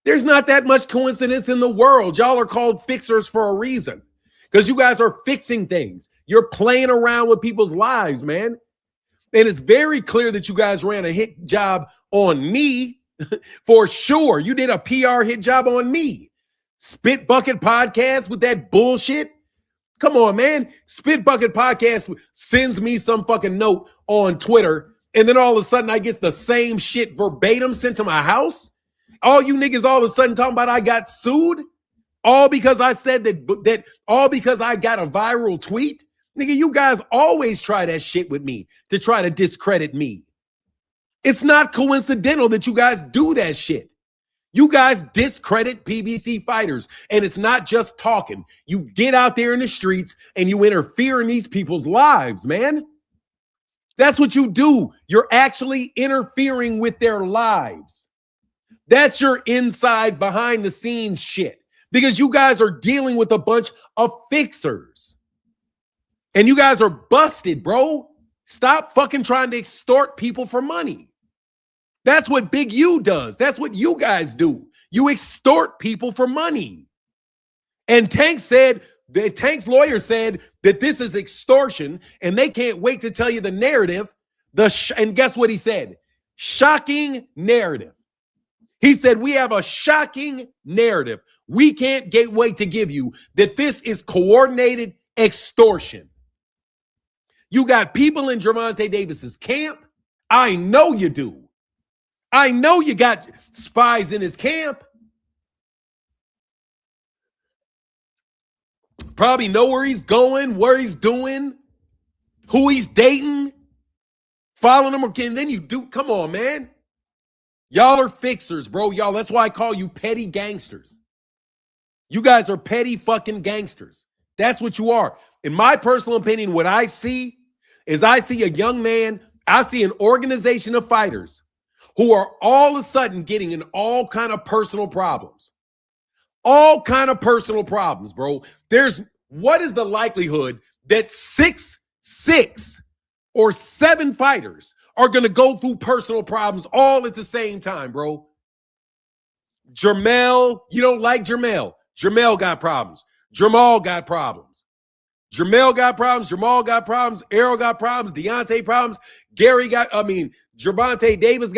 There's not that much coincidence in the world. Y'all are called fixers for a reason because you guys are fixing things. You're playing around with people's lives, man. And it's very clear that you guys ran a hit job on me for sure. You did a PR hit job on me. Spit Bucket Podcast with that bullshit. Come on, man. Spit Bucket Podcast sends me some fucking note on Twitter, and then all of a sudden I get the same shit verbatim sent to my house. All you niggas all of a sudden talking about I got sued, all because I said that all because I got a viral tweet. Nigga, you guys always try that shit with me to try to discredit me. It's not coincidental that you guys do that shit. You guys discredit PBC fighters, and it's not just talking. You get out there in the streets and you interfere in these people's lives, man. That's what you do. You're actually interfering with their lives. That's your inside behind the scenes shit, because you guys are dealing with a bunch of fixers. And you guys are busted, bro. Stop fucking trying to extort people for money. That's what Big U does. That's what you guys do. You extort people for money. And Tank's lawyer said that this is extortion, and they can't wait to tell you the narrative. And guess what he said? Shocking narrative. He said, we have a shocking narrative. We can't wait to give you that this is coordinated extortion. You got people in Gervonta Davis's camp. I know you do. I know you got spies in his camp. Probably know where he's going, where he's doing, who he's dating, following him. And then you do, come on, man. Y'all are fixers, bro. Y'all, that's why I call you petty gangsters. You guys are petty fucking gangsters. That's what you are. In my personal opinion, what I see is I see a young man, I see an organization of fighters who are all of a sudden getting in all kind of personal problems. All kind of personal problems, bro. What is the likelihood that 6 or 7 fighters are going to go through personal problems all at the same time, bro? Jermell, you don't like Jermell. Jamel got problems. Jamal got problems. Jamel got problems. Jamal got problems. Errol got problems. Deontay problems. Gervonta Davis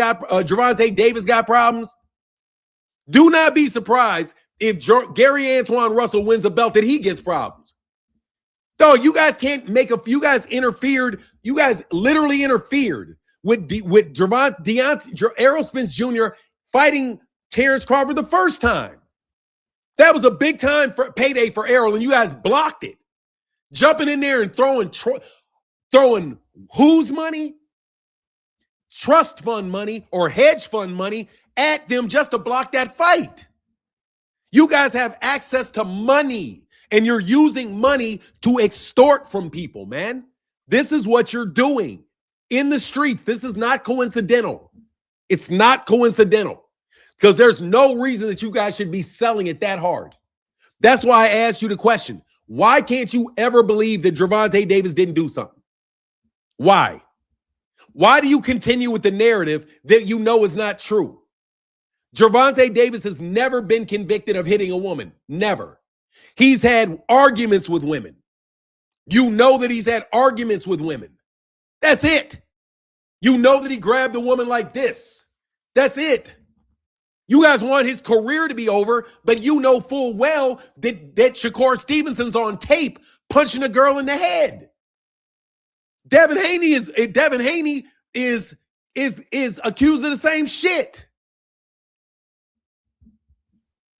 got problems. Do not be surprised if Gary Antoine Russell wins a belt that he gets problems. Dog, you guys can't make you guys interfered. You guys literally interfered with Errol Spence Jr. fighting Terrence Crawford the first time. That was a big time payday for Errol, and you guys blocked it. Jumping in there and throwing whose money? Trust fund money or hedge fund money at them just to block that fight. You guys have access to money, and you're using money to extort from people, man. This is what you're doing in the streets. This is not coincidental. It's not coincidental because there's no reason that you guys should be selling it that hard. That's why I asked you the question. Why can't you ever believe that Gervonta Davis didn't do something? Why? Why do you continue with the narrative that you know is not true? Gervonta Davis has never been convicted of hitting a woman. Never. He's had arguments with women. You know that he's had arguments with women. That's it. You know that he grabbed a woman like this. That's it. You guys want his career to be over, but you know full well that Shakur Stevenson's on tape punching a girl in the head. Devin Haney is accused of the same shit.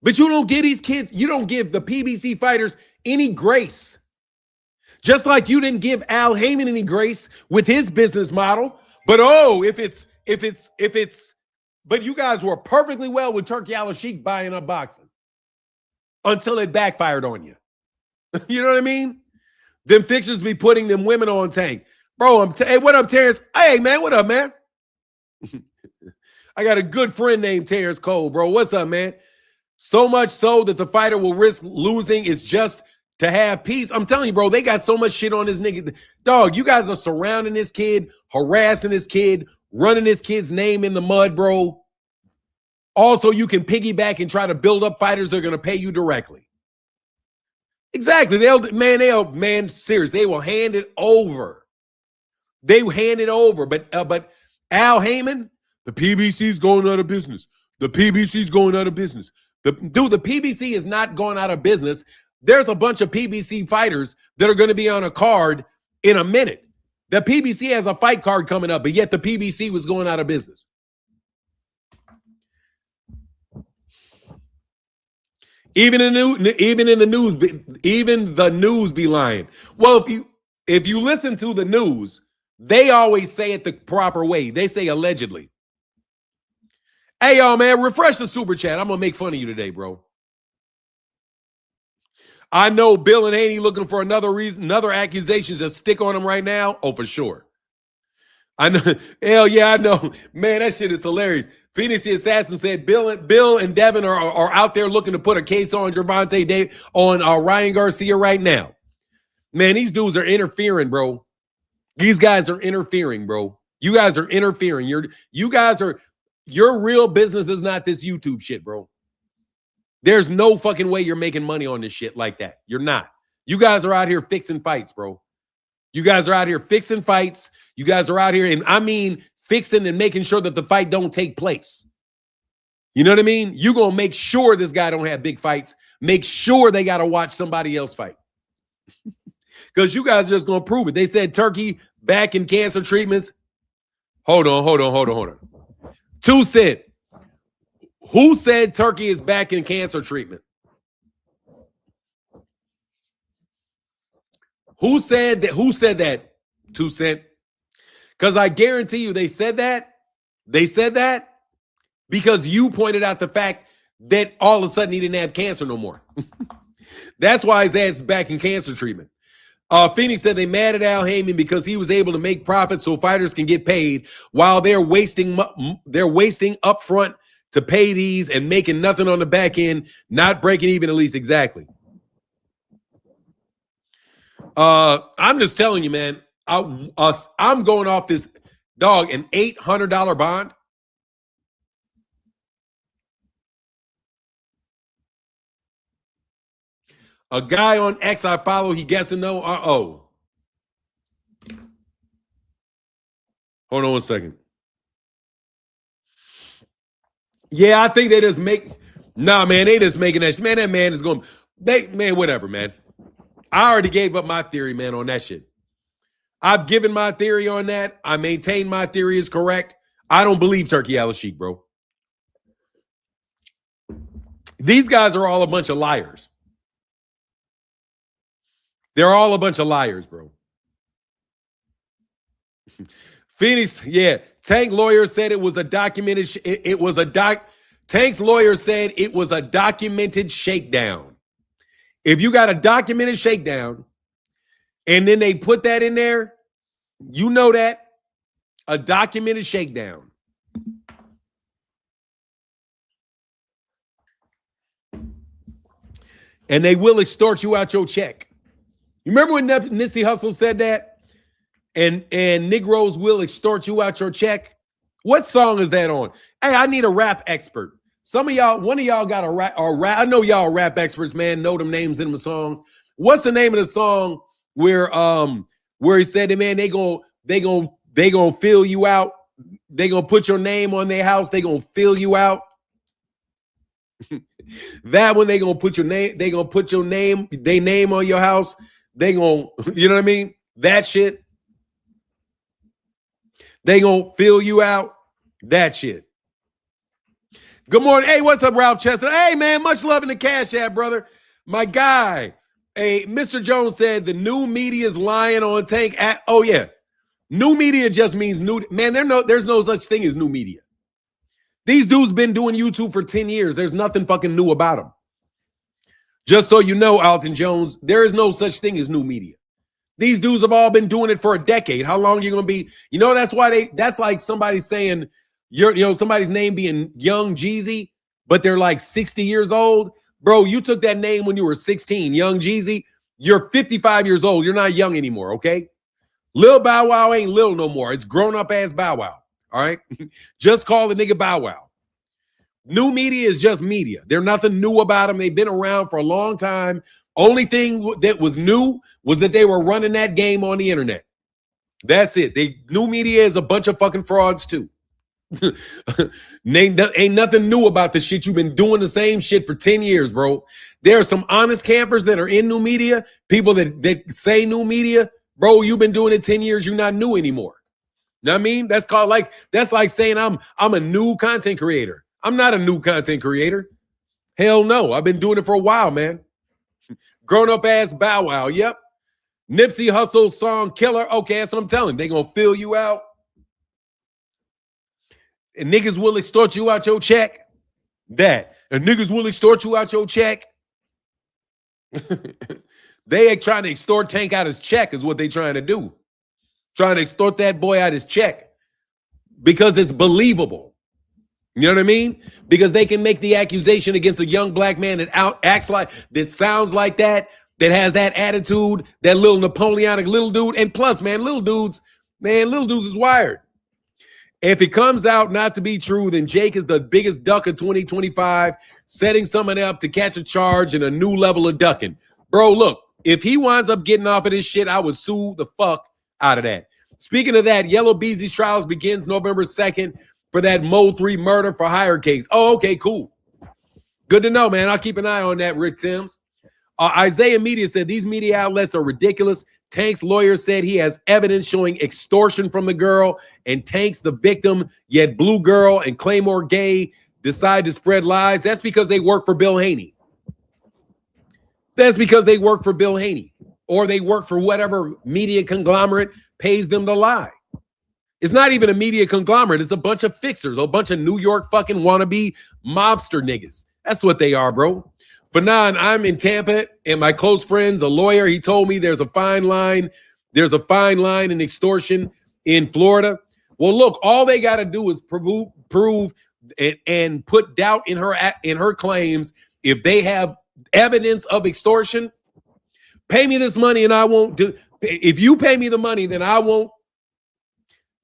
But you don't give these kids, you don't give the PBC fighters any grace. Just like you didn't give Al Heyman any grace with his business model. But but you guys were perfectly well with Turki Al-Sheikh buying up boxing until it backfired on you. You know what I mean? Them fixers be putting them women on Tank. Bro, hey, what up, Terrence? Hey, man, what up, man? I got a good friend named Terrence Cole, bro. What's up, man? So much so that the fighter will risk losing is just to have peace. I'm telling you, bro, they got so much shit on this nigga. Dog, you guys are surrounding this kid, harassing this kid, running this kid's name in the mud, bro. Also, you can piggyback and try to build up fighters that are going to pay you directly. Exactly. Serious. They will hand it over. They hand it over. But Al Heyman, the PBC's going out of business. The PBC's going out of business. The PBC is not going out of business. There's a bunch of PBC fighters that are going to be on a card in a minute. The PBC has a fight card coming up, but yet the PBC was going out of business. Even the news be lying. Well, if you listen to the news, they always say it the proper way. They say allegedly. Hey, y'all, man, refresh the super chat. I'm going to make fun of you today, bro. I know Bill and Haney looking for another accusation to stick on him right now. Oh, for sure. I know. Hell yeah, I know. Man, that shit is hilarious. Phoenix the Assassin said Bill and Devin are out there looking to put a case on Gervonta Davis, on Ryan Garcia right now. Man, these dudes are interfering, bro. These guys are interfering, bro. You guys are interfering. Your real business is not this YouTube shit, bro. There's no fucking way you're making money on this shit like that. You're not. You guys are out here fixing fights, bro. You guys are out here fixing fights. You guys are out here, and I mean fixing and making sure that the fight don't take place. You know what I mean? You're going to make sure this guy don't have big fights. Make sure they got to watch somebody else fight. Because you guys are just going to prove it. They said Turkey back in cancer treatments. Hold on. 2 Cent. Who said Turkey is back in cancer treatment? Who said that? 2 Cent. Because I guarantee you they said that. They said that because you pointed out the fact that all of a sudden he didn't have cancer no more. That's why his ass is back in cancer treatment. Phoenix said they mad at Al Heyman because he was able to make profits so fighters can get paid while they're wasting up front to pay these and making nothing on the back end, not breaking even at least. Exactly. I'm just telling you, man, I'm going off this dog, an $800 bond. A guy on X I follow, he guessing no. Uh-oh. Hold on one second. Yeah, I think they just make. Nah, man, they just making that. Man, that man is going. Man, whatever, man. I already gave up my theory, man, on that shit. I've given my theory on that. I maintain my theory is correct. I don't believe Turkey Al-Sheikh, bro. These guys are all a bunch of liars. They're all a bunch of liars, bro. Phoenix, yeah. Tank lawyer said it was a documented. Tank's lawyer said it was a documented shakedown. If you got a documented shakedown, and then they put that in there, you know that a documented shakedown. And they will extort you out your check. You remember when Nipsey Hussle said that? And Negroes will extort you out your check. What song is that on? Hey, I need a rap expert. Some of y'all, one of y'all got a rap. I know y'all rap experts, man. Know them names in the songs. What's the name of the song where he said, man, they gonna fill you out. They gonna put your name on their house. They gonna fill you out. That one, they gonna put your name. They gonna put your name. They name on your house. They gonna, you know what I mean? That shit. They gonna fill you out. That shit. Good morning. Hey, what's up, Ralph Chester? Hey, man, much love in the Cash App, brother. My guy. Hey, Mr. Jones said the new media is lying on Tank. Oh, yeah. New media just means new. Man, there's no such thing as new media. These dudes been doing YouTube for 10 years. There's nothing fucking new about them. Just so you know, Alton Jones, there is no such thing as new media. These dudes have all been doing it for a decade. How long are you going to be? You know, that's why that's like somebody saying, somebody's name being Young Jeezy, but they're like 60 years old. Bro, you took that name when you were 16, Young Jeezy. You're 55 years old. You're not young anymore, okay? Lil Bow Wow ain't Lil no more. It's grown-up ass Bow Wow, all right? Just call the nigga Bow Wow. New media is just media. There's nothing new about them. They've been around for a long time. Only thing that was new was that they were running that game on the internet. That's it. New media is a bunch of fucking frauds too. Ain't nothing new about the shit. You've been doing the same shit for 10 years, bro. There are some honest campers that are in new media. People that say new media, bro, you've been doing it 10 years. You're not new anymore. You know what I mean? That's like saying I'm a new content creator. I'm not a new content creator. Hell no. I've been doing it for a while, man. Grown up ass Bow Wow. Yep. Nipsey Hussle song Killer. Okay, that's what I'm telling you. They gonna fill you out. And niggas will extort you out your check. That. And niggas will extort you out your check. They ain't trying to extort Tank out his check is what they trying to do. Trying to extort that boy out his check. Because it's believable. You know what I mean? Because they can make the accusation against a young black man that sounds like that has that attitude, that little Napoleonic little dude. And plus, man, little dudes is wired. If it comes out not to be true, then Jake is the biggest duck of 2025, setting someone up to catch a charge and a new level of ducking. Bro, look, if he winds up getting off of this shit, I would sue the fuck out of that. Speaking of that, Yellow Beezy's trials begins November 2nd. For that Mo 3 murder for hire case. Oh, okay, cool. Good to know, man. I'll keep an eye on that, Rick Timms. Isaiah Media said these media outlets are ridiculous. Tank's lawyer said he has evidence showing extortion from the girl, and Tank's the victim, yet Blue Girl and Claymore Gay decide to spread lies. That's because they work for Bill Haney. That's because they work for Bill Haney, or they work for whatever media conglomerate pays them to lie. It's not even a media conglomerate. It's a bunch of fixers, a bunch of New York fucking wannabe mobster niggas. That's what they are, bro. Fanon, I'm in Tampa, and my close friend's a lawyer. He told me there's a fine line. There's a fine line in extortion in Florida. Well, look, all they got to do is prove and put doubt in her claims. If they have evidence of extortion, pay me this money and I won't do. If you pay me the money, then I won't.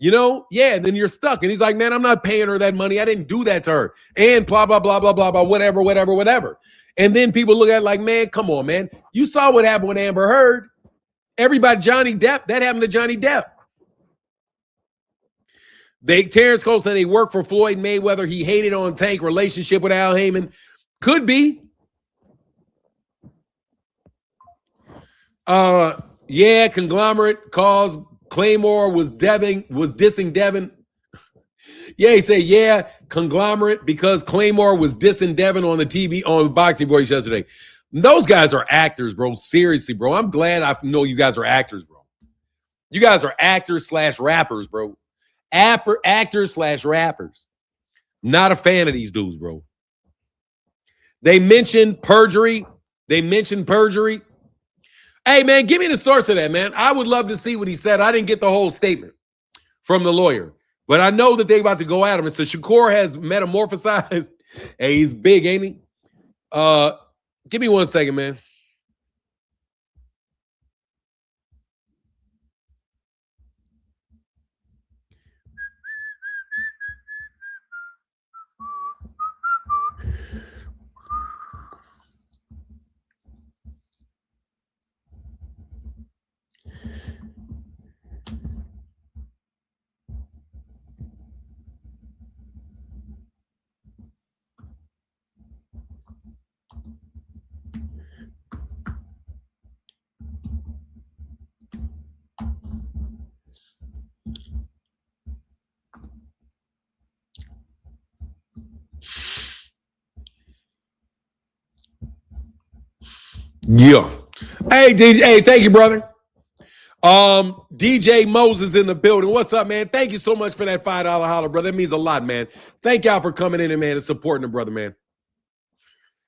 You know, yeah, then you're stuck. And he's like, man, I'm not paying her that money. I didn't do that to her. And blah, blah, blah, blah, blah, blah, whatever, whatever, whatever. And then people look at it like, man, come on, man. You saw what happened with Amber Heard. Everybody, Johnny Depp, that happened to Johnny Depp. Terrence Cole said they worked for Floyd Mayweather. He hated on Tank relationship with Al Heyman. Could be. Yeah, conglomerate cause Claymore was dissing Devin. Yeah, he said, yeah, conglomerate because Claymore was dissing Devin on the TV on Boxing Voice yesterday. Those guys are actors, bro. Seriously, bro. I'm glad I know you guys are actors, bro. You guys are actors / rappers, bro. Actors / rappers. Not a fan of these dudes, bro. They mentioned perjury. Hey, man, give me the source of that, man. I would love to see what he said. I didn't get the whole statement from the lawyer, but I know that they're about to go at him. And so Shakur has metamorphosized. Hey, he's big, ain't he? Give me 1 second, man. Yeah. Hey, DJ. Hey, thank you, brother. DJ Moses in the building. What's up, man? Thank you so much for that $5 holler, brother. That means a lot, man. Thank y'all for coming in and, man, and supporting the brother, man.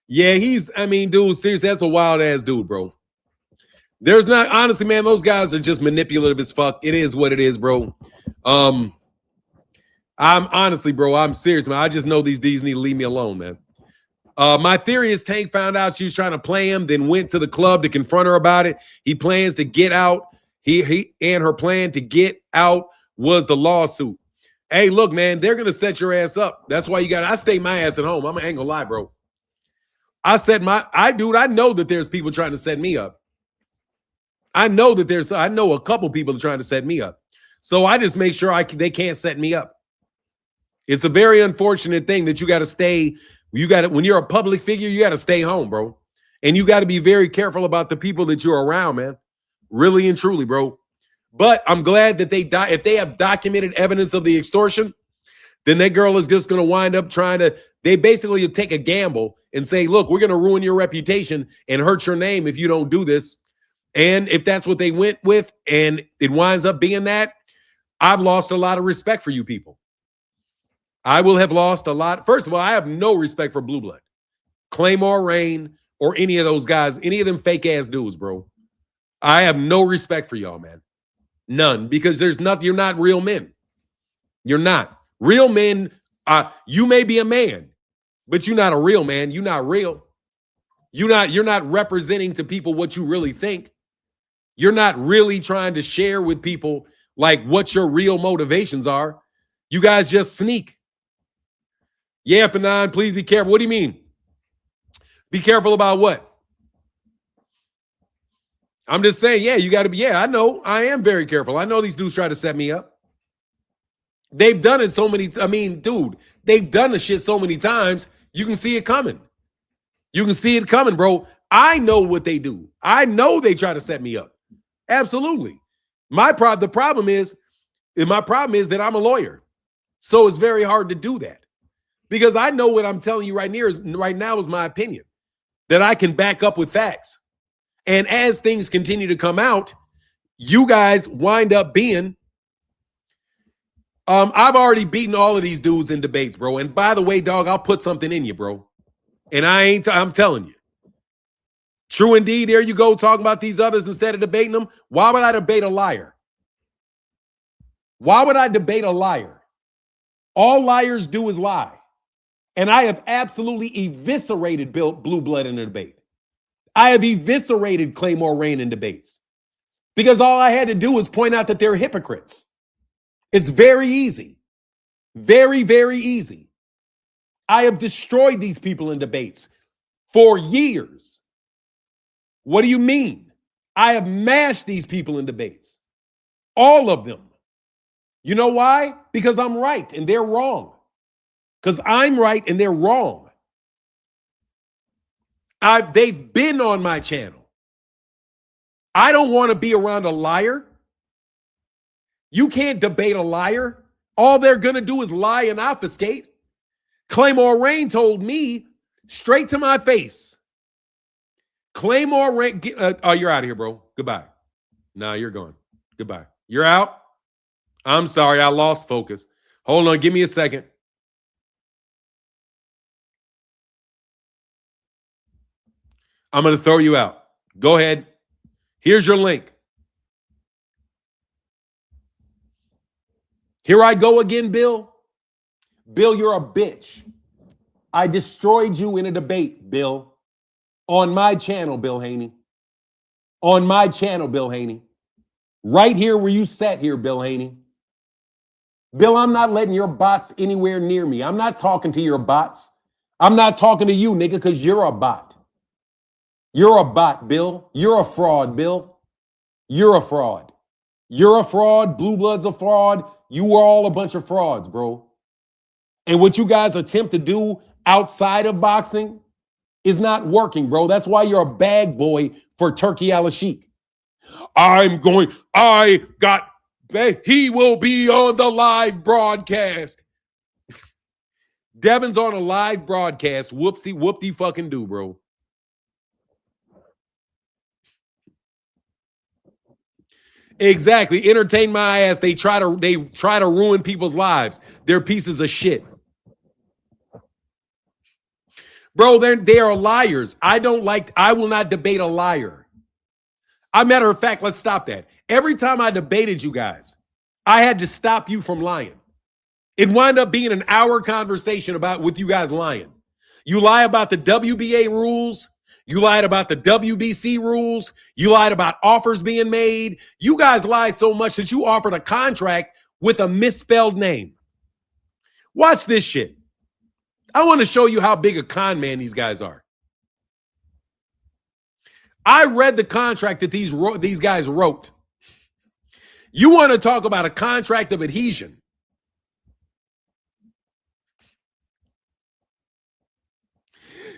Yeah, dude, seriously, that's a wild ass dude, bro. There's not, honestly, man, those guys are just manipulative as fuck. It is what it is, bro. I'm honestly, bro, I'm serious, man. I just know these D's need to leave me alone, man. My theory is Tank found out she was trying to play him, then went to the club to confront her about it. He plans to get out. He and her plan to get out was the lawsuit. Hey, look, man, they're gonna set your ass up. That's why I stay my ass at home. I ain't gonna lie, bro. I know that there's people trying to set me up. I know a couple people trying to set me up. So I just make sure they can't set me up. It's a very unfortunate thing that you got to stay. When you're a public figure, you got to stay home, bro. And you got to be very careful about the people that you're around, man. Really and truly, bro. But I'm glad that if they have documented evidence of the extortion, then that girl is just going to wind up they basically take a gamble and say, look, we're going to ruin your reputation and hurt your name if you don't do this. And if that's what they went with and it winds up being that, I've lost a lot of respect for you people. I will have lost a lot. First of all, I have no respect for Blue Blood, Claymore Rain, or any of those guys, any of them fake ass dudes, bro. I have no respect for y'all, man. None, because there's nothing. You're not real men. You're not. Real men, you may be a man, but you're not a real man. You're not real. You're not representing to people what you really think. You're not really trying to share with people like what your real motivations are. You guys just sneak. Yeah, Fanon, please be careful. What do you mean? Be careful about what? I'm just saying, yeah, you got to be. Yeah, I know. I am very careful. I know these dudes try to set me up. They've done it so many. Dude, they've done the shit so many times. You can see it coming. You can see it coming, bro. I know what they do. I know they try to set me up. Absolutely. The problem is that I'm a lawyer. So it's very hard to do that. Because I know what I'm telling you right now is my opinion. That I can back up with facts. And as things continue to come out, you guys wind up being I've already beaten all of these dudes in debates, bro. And by the way, dog, I'll put something in you, bro. And I'm telling you. True indeed, there you go, talking about these others instead of debating them. Why would I debate a liar? Why would I debate a liar? All liars do is lie. And I have absolutely eviscerated Blue Blood in a debate. I have eviscerated Claymore Rain in debates. Because all I had to do was point out that they're hypocrites. It's very easy. Very, very easy. I have destroyed these people in debates for years. What do you mean? I have mashed these people in debates. All of them. You know why? Because I'm right and they're wrong. Because I'm right and they're wrong. They've been on my channel. I don't want to be around a liar. You can't debate a liar. All they're going to do is lie and obfuscate. Claymore Rain told me straight to my face. Claymore Rain, oh, you're out of here, bro. Goodbye. No, you're gone. Goodbye. You're out. I'm sorry. I lost focus. Hold on. Give me a second. I'm going to throw you out. Go ahead. Here's your link. Here I go again, Bill. Bill, you're a bitch. I destroyed you in a debate, Bill. On my channel, Bill Haney. On my channel, Bill Haney. Right here where you sat here, Bill Haney. Bill, I'm not letting your bots anywhere near me. I'm not talking to your bots. I'm not talking to you, nigga, because you're a bot. You're a bot, Bill. You're a fraud, Bill. You're a fraud. You're a fraud. Blue Blood's a fraud. You were all a bunch of frauds, bro. And what you guys attempt to do outside of boxing is not working, bro. That's why you're a bag boy for Turkey Al-Sheikh. He will be on the live broadcast. Devin's on a live broadcast. Whoopsie fucking do, bro. Exactly. Entertain my ass. They try to ruin people's lives. They're pieces of shit. Bro, they are liars. I will not debate a liar. Matter of fact, let's stop that. Every time I debated you guys, I had to stop you from lying. It wound up being an hour conversation with you guys lying. You lie about the WBA rules. You lied about the WBC rules. You lied about offers being made. You guys lied so much that you offered a contract with a misspelled name. Watch this shit. I want to show you how big a con man these guys are. I read the contract that these guys wrote. You want to talk about a contract of adhesion?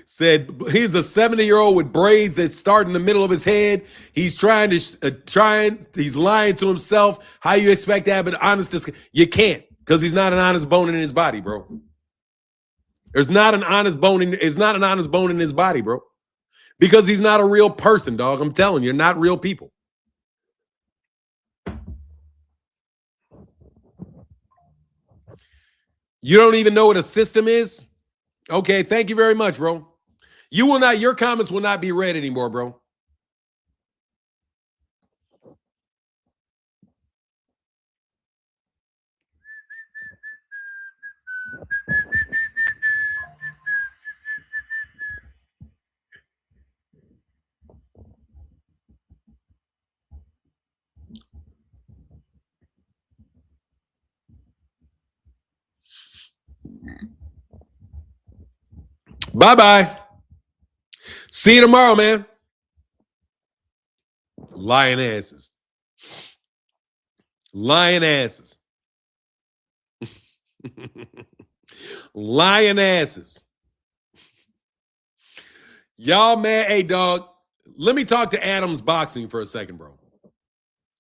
Said he's a 70-year-old with braids that start in the middle of his head. He's he's lying to himself. How you expect to have an honest discussion? You can't, because he's not an honest bone in his body, bro. There's not an honest bone in his body, bro. Because he's not a real person, dog. I'm telling you, not real people. You don't even know what a system is? Okay, thank you very much, bro. Your comments will not be read anymore, bro. Bye-bye. See you tomorrow, man. Lying asses. Lying asses. Lying asses. Y'all, man. Hey, dog. Let me talk to Adams Boxing for a second, bro.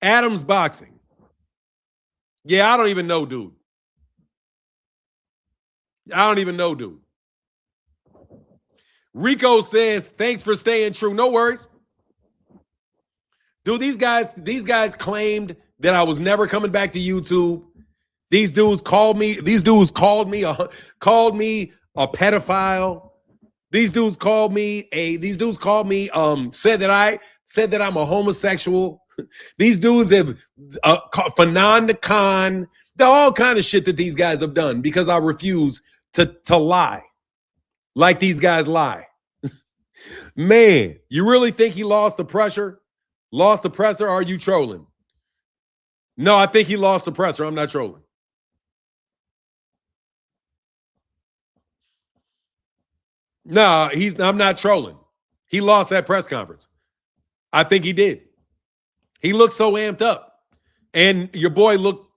Adams Boxing. Yeah, I don't even know, dude. Rico says, thanks for staying true. No worries. Dude, these guys claimed that I was never coming back to YouTube. These dudes called me a pedophile. These dudes called me said that I'm a homosexual. These dudes have Fanon the Khan. All kind of shit that these guys have done because I refuse to lie. Like these guys lie. Man, you really think he lost the pressure? Lost the presser? Or are you trolling? No, I think he lost the presser. I'm not trolling. No, I'm not trolling. He lost that press conference. I think he did. He looked so amped up. And your boy looked,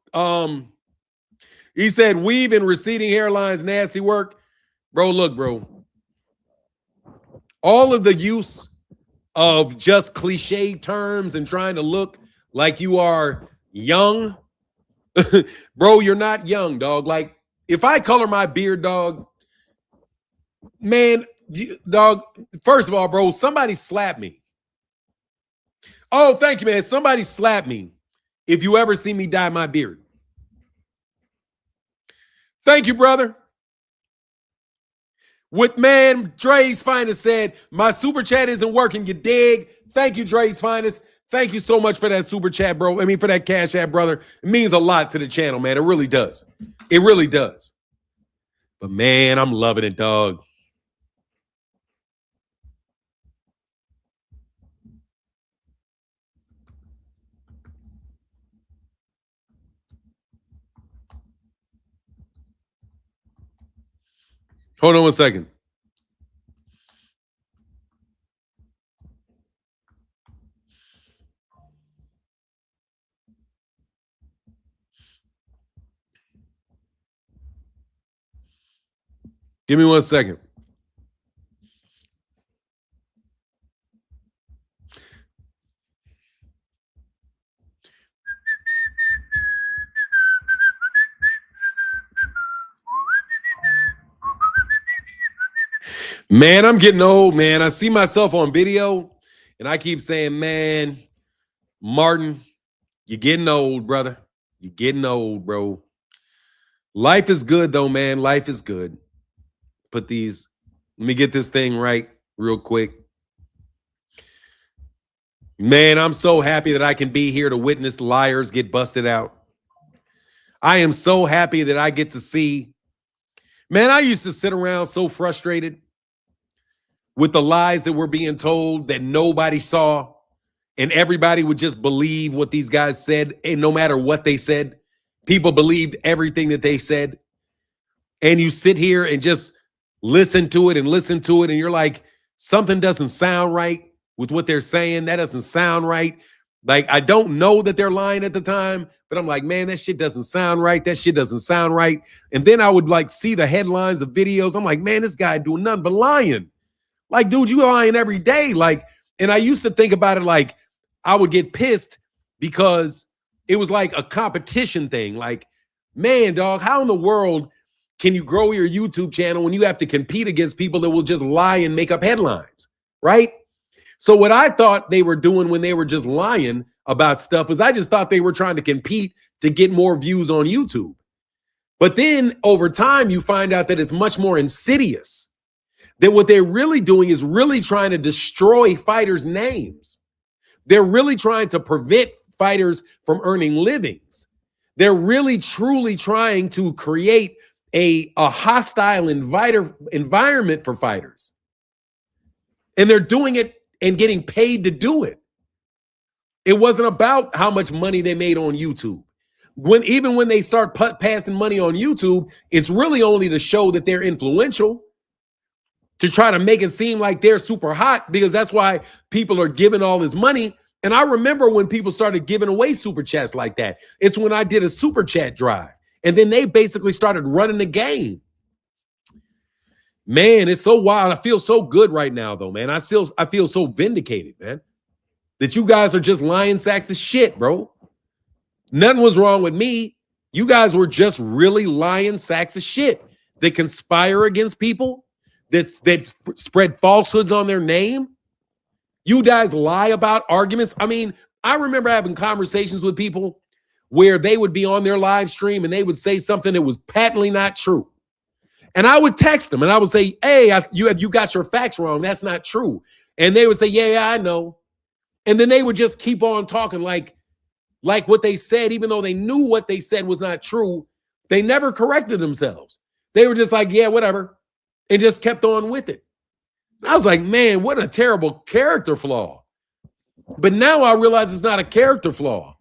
he said, weave and receding hairlines, nasty work. Bro, look, bro. All of the use of just cliche terms and trying to look like you are young. Bro, you're not young, dog. Like, if I color my beard, dog, man, dog, first of all, bro, somebody slap me. Oh, thank you, man. Somebody slap me if you ever see me dye my beard. Thank you, brother. With man, Dre's Finest said, my super chat isn't working, you dig? Thank you, Dre's Finest. Thank you so much for that super chat, bro. I mean, for that Cash App, brother. It means a lot to the channel, man. It really does. It really does. But, man, I'm loving it, dog. Hold on one second. Give me 1 second. Man, I'm getting old, man. I see myself on video, and I keep saying, man, Martin, you're getting old, brother. You're getting old, bro. Life is good, though, man. Life is good. Let me get this thing right real quick. Man, I'm so happy that I can be here to witness liars get busted out. I am so happy that I get to see. Man, I used to sit around so frustrated with the lies that were being told that nobody saw, and everybody would just believe what these guys said, and no matter what they said, people believed everything that they said. And you sit here and just listen to it, and you're like, something doesn't sound right with what they're saying. That doesn't sound right. Like, I don't know that they're lying at the time, but I'm like, man, that shit doesn't sound right. That shit doesn't sound right. And then I would like see the headlines of videos. I'm like, man, this guy doing nothing but lying. Like, dude, you lying every day. Like, and I used to think about it like I would get pissed because it was like a competition thing. Like, man, dog, how in the world can you grow your YouTube channel when you have to compete against people that will just lie and make up headlines, right? So what I thought they were doing when they were just lying about stuff was I just thought they were trying to compete to get more views on YouTube. But then over time, you find out that it's much more insidious. That what they're really doing is really trying to destroy fighters' names. They're really trying to prevent fighters from earning livings. They're really, truly trying to create a hostile environment for fighters. And they're doing it and getting paid to do it. It wasn't about how much money they made on YouTube. Even when they start passing money on YouTube, it's really only to show that they're influential, to try to make it seem like they're super hot, because that's why people are giving all this money. And I remember when people started giving away super chats like that. It's when I did a super chat drive. And then they basically started running the game. Man, it's so wild. I feel so good right now, though, man. I feel so vindicated, man, that you guys are just lying sacks of shit, bro. Nothing was wrong with me. You guys were just really lying sacks of shit that conspire against people, that spread falsehoods on their name. You guys lie about arguments. I mean, I remember having conversations with people where they would be on their live stream and they would say something that was patently not true. And I would text them and I would say, hey, you got your facts wrong. That's not true. And they would say, yeah, I know. And then they would just keep on talking like what they said, even though they knew what they said was not true. They never corrected themselves. They were just like, yeah, whatever. And just kept on with it. And I was like, man, what a terrible character flaw. But now I realize it's not a character flaw.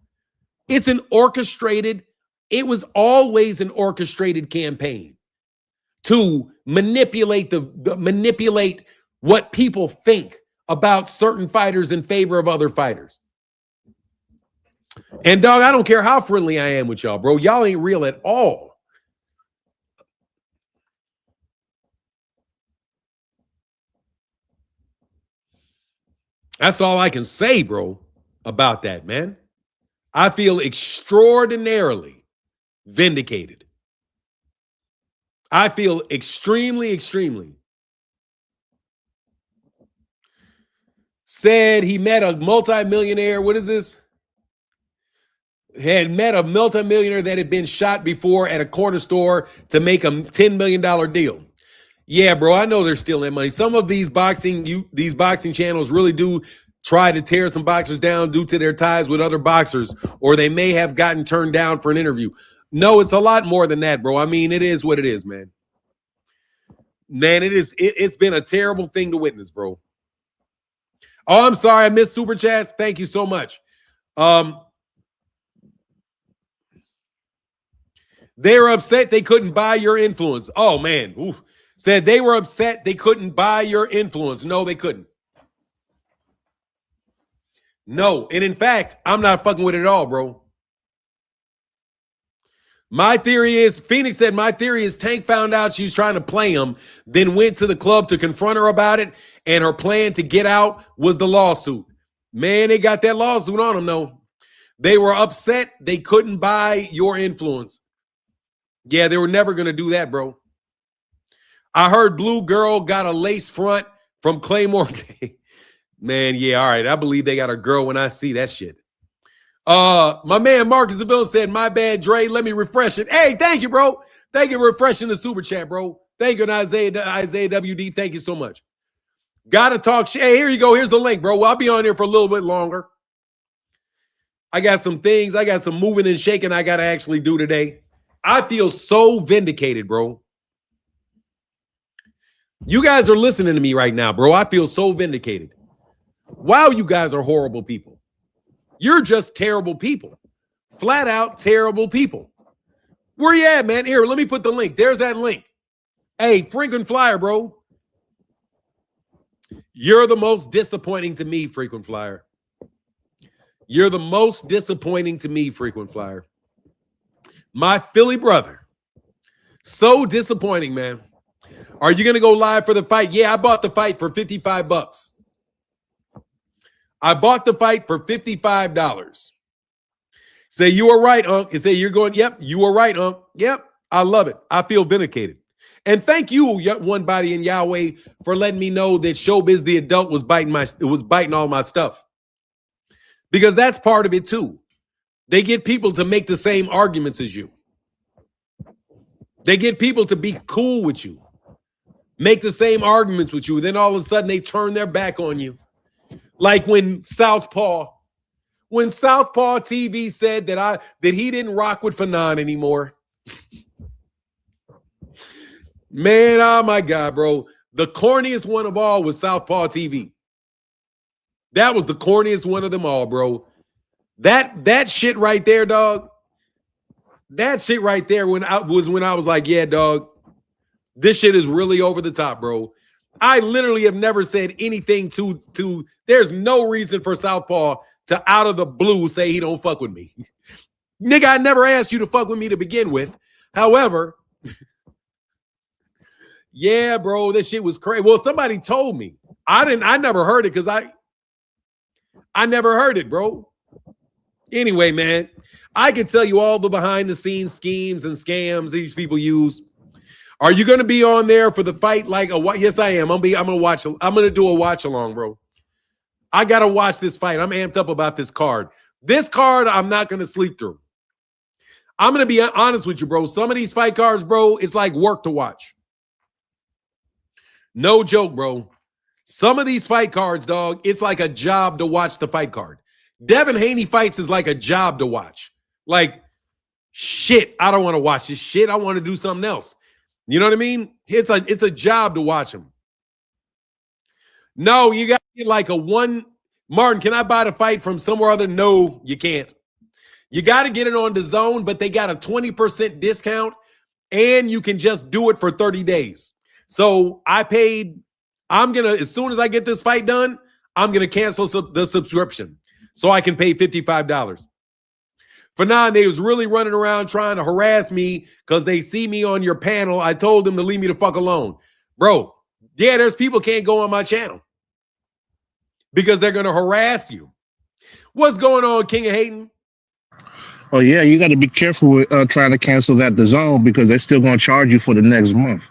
It was always an orchestrated campaign to manipulate manipulate what people think about certain fighters in favor of other fighters. And dog, I don't care how friendly I am with y'all, bro. Y'all ain't real at all. That's all I can say, bro, about that, man. I feel extraordinarily vindicated. I feel extremely, extremely. Said he met a multimillionaire. What is this? Had met a multimillionaire that had been shot before at a corner store to make a $10 million deal. Yeah, bro, I know they're stealing that money. Some of these boxing channels really do try to tear some boxers down due to their ties with other boxers, or they may have gotten turned down for an interview. No, it's a lot more than that, bro. I mean, it is what it is, man. Man, it's been a terrible thing to witness, bro. Oh, I'm sorry, I missed super chats. Thank you so much. They were upset they couldn't buy your influence. Oh, man. Oof. Said they were upset they couldn't buy your influence. No, they couldn't. No. And in fact, I'm not fucking with it at all, bro. My theory is, Phoenix said, my theory is Tank found out she was trying to play him, then went to the club to confront her about it, and her plan to get out was the lawsuit. Man, they got that lawsuit on them, though. They were upset they couldn't buy your influence. Yeah, they were never going to do that, bro. I heard Blue Girl got a lace front from Claymore. Man, yeah, all right. I believe they got a girl when I see that shit. My man Marcus Seville said, my bad, Dre. Let me refresh it. Hey, thank you, bro. Thank you for refreshing the super chat, bro. Thank you, Isaiah WD. Thank you so much. Gotta talk shit. Hey, here you go. Here's the link, bro. Well, I'll be on here for a little bit longer. I got some things. I got some moving and shaking I got to actually do today. I feel so vindicated, bro. You guys are listening to me right now, bro. I feel so vindicated. Wow, you guys are horrible people. You're just terrible people. Flat out terrible people. Where you at, man? Here, let me put the link. There's that link. Hey, frequent flyer, bro. You're the most disappointing to me, frequent flyer. You're the most disappointing to me, frequent flyer. My Philly brother. So disappointing, man. Are you going to go live for the fight? Yeah, I bought the fight for $55. I bought the fight for $55. Say, you were right, Unc. And say, you're going, yep, you were right, Unc. Yep, I love it. I feel vindicated. And thank you, One Body in Yahweh, for letting me know that Showbiz the Adult was biting all my stuff. Because that's part of it, too. They get people to make the same arguments as you. They get people to be cool with you. Make the same arguments with you. Then all of a sudden they turn their back on you. Like when Southpaw TV said that he didn't rock with Fanon anymore. Man, oh my God, bro. The corniest one of all was Southpaw TV. That was the corniest one of them all, bro. That shit right there, dog. That shit right there when I was like, yeah, dog, this shit is really over the top, bro. I literally have never said anything to there's no reason for Southpaw to out of the blue say he don't fuck with me. Nigga, I never asked you to fuck with me to begin with. However, yeah, bro, this shit was crazy. Well, somebody told me. I never heard it because I never heard it, bro. Anyway, man, I can tell you all the behind the scenes schemes and scams these people use. Are you going to be on there for the fight? Yes, I am. I'm going to watch. I'm going to do a watch along, bro. I got to watch this fight. I'm amped up about this card. This card, I'm not going to sleep through. I'm going to be honest with you, bro. Some of these fight cards, bro, it's like work to watch. No joke, bro. Some of these fight cards, dog, it's like a job to watch the fight card. Devin Haney fights is like a job to watch. Like, shit, I don't want to watch this shit. I want to do something else. You know what I mean? It's a job to watch him. No, you got to get like a one. Martin, can I buy the fight from somewhere other? No, you can't. You got to get it on DAZN, but they got a 20% discount and you can just do it for 30 days. So I'm going to, as soon as I get this fight done, I'm going to cancel the subscription so I can pay $55. For now, they was really running around trying to harass me because they see me on your panel. I told them to leave me the fuck alone. Bro, yeah, there's people can't go on my channel because they're going to harass you. What's going on, King of Hating? Oh, yeah, you got to be careful with trying to cancel that DAZN because they're still going to charge you for the next month.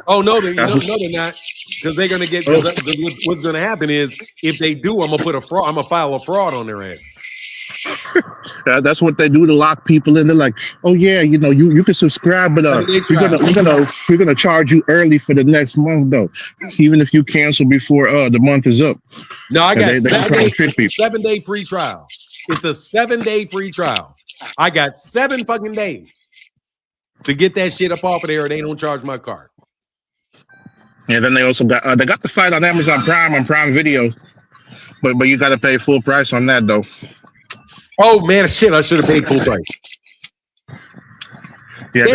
Oh, no, they're not. Because they're going to get, what's going to happen is if they do, I'm going to file a fraud on their ass. That's what they do to lock people in. They're like, oh yeah, you know, you can subscribe, but we're gonna charge you early for the next month though, even if you cancel before the month is up. No, I got 7-day free trial. It's a 7-day free trial. I got 7 fucking days to get that shit up off of there. They don't charge my card. And then they also got they got the fight on Amazon Prime on Prime Video, but you got to pay full price on that though. Oh man, shit! I should have paid full price. Yeah,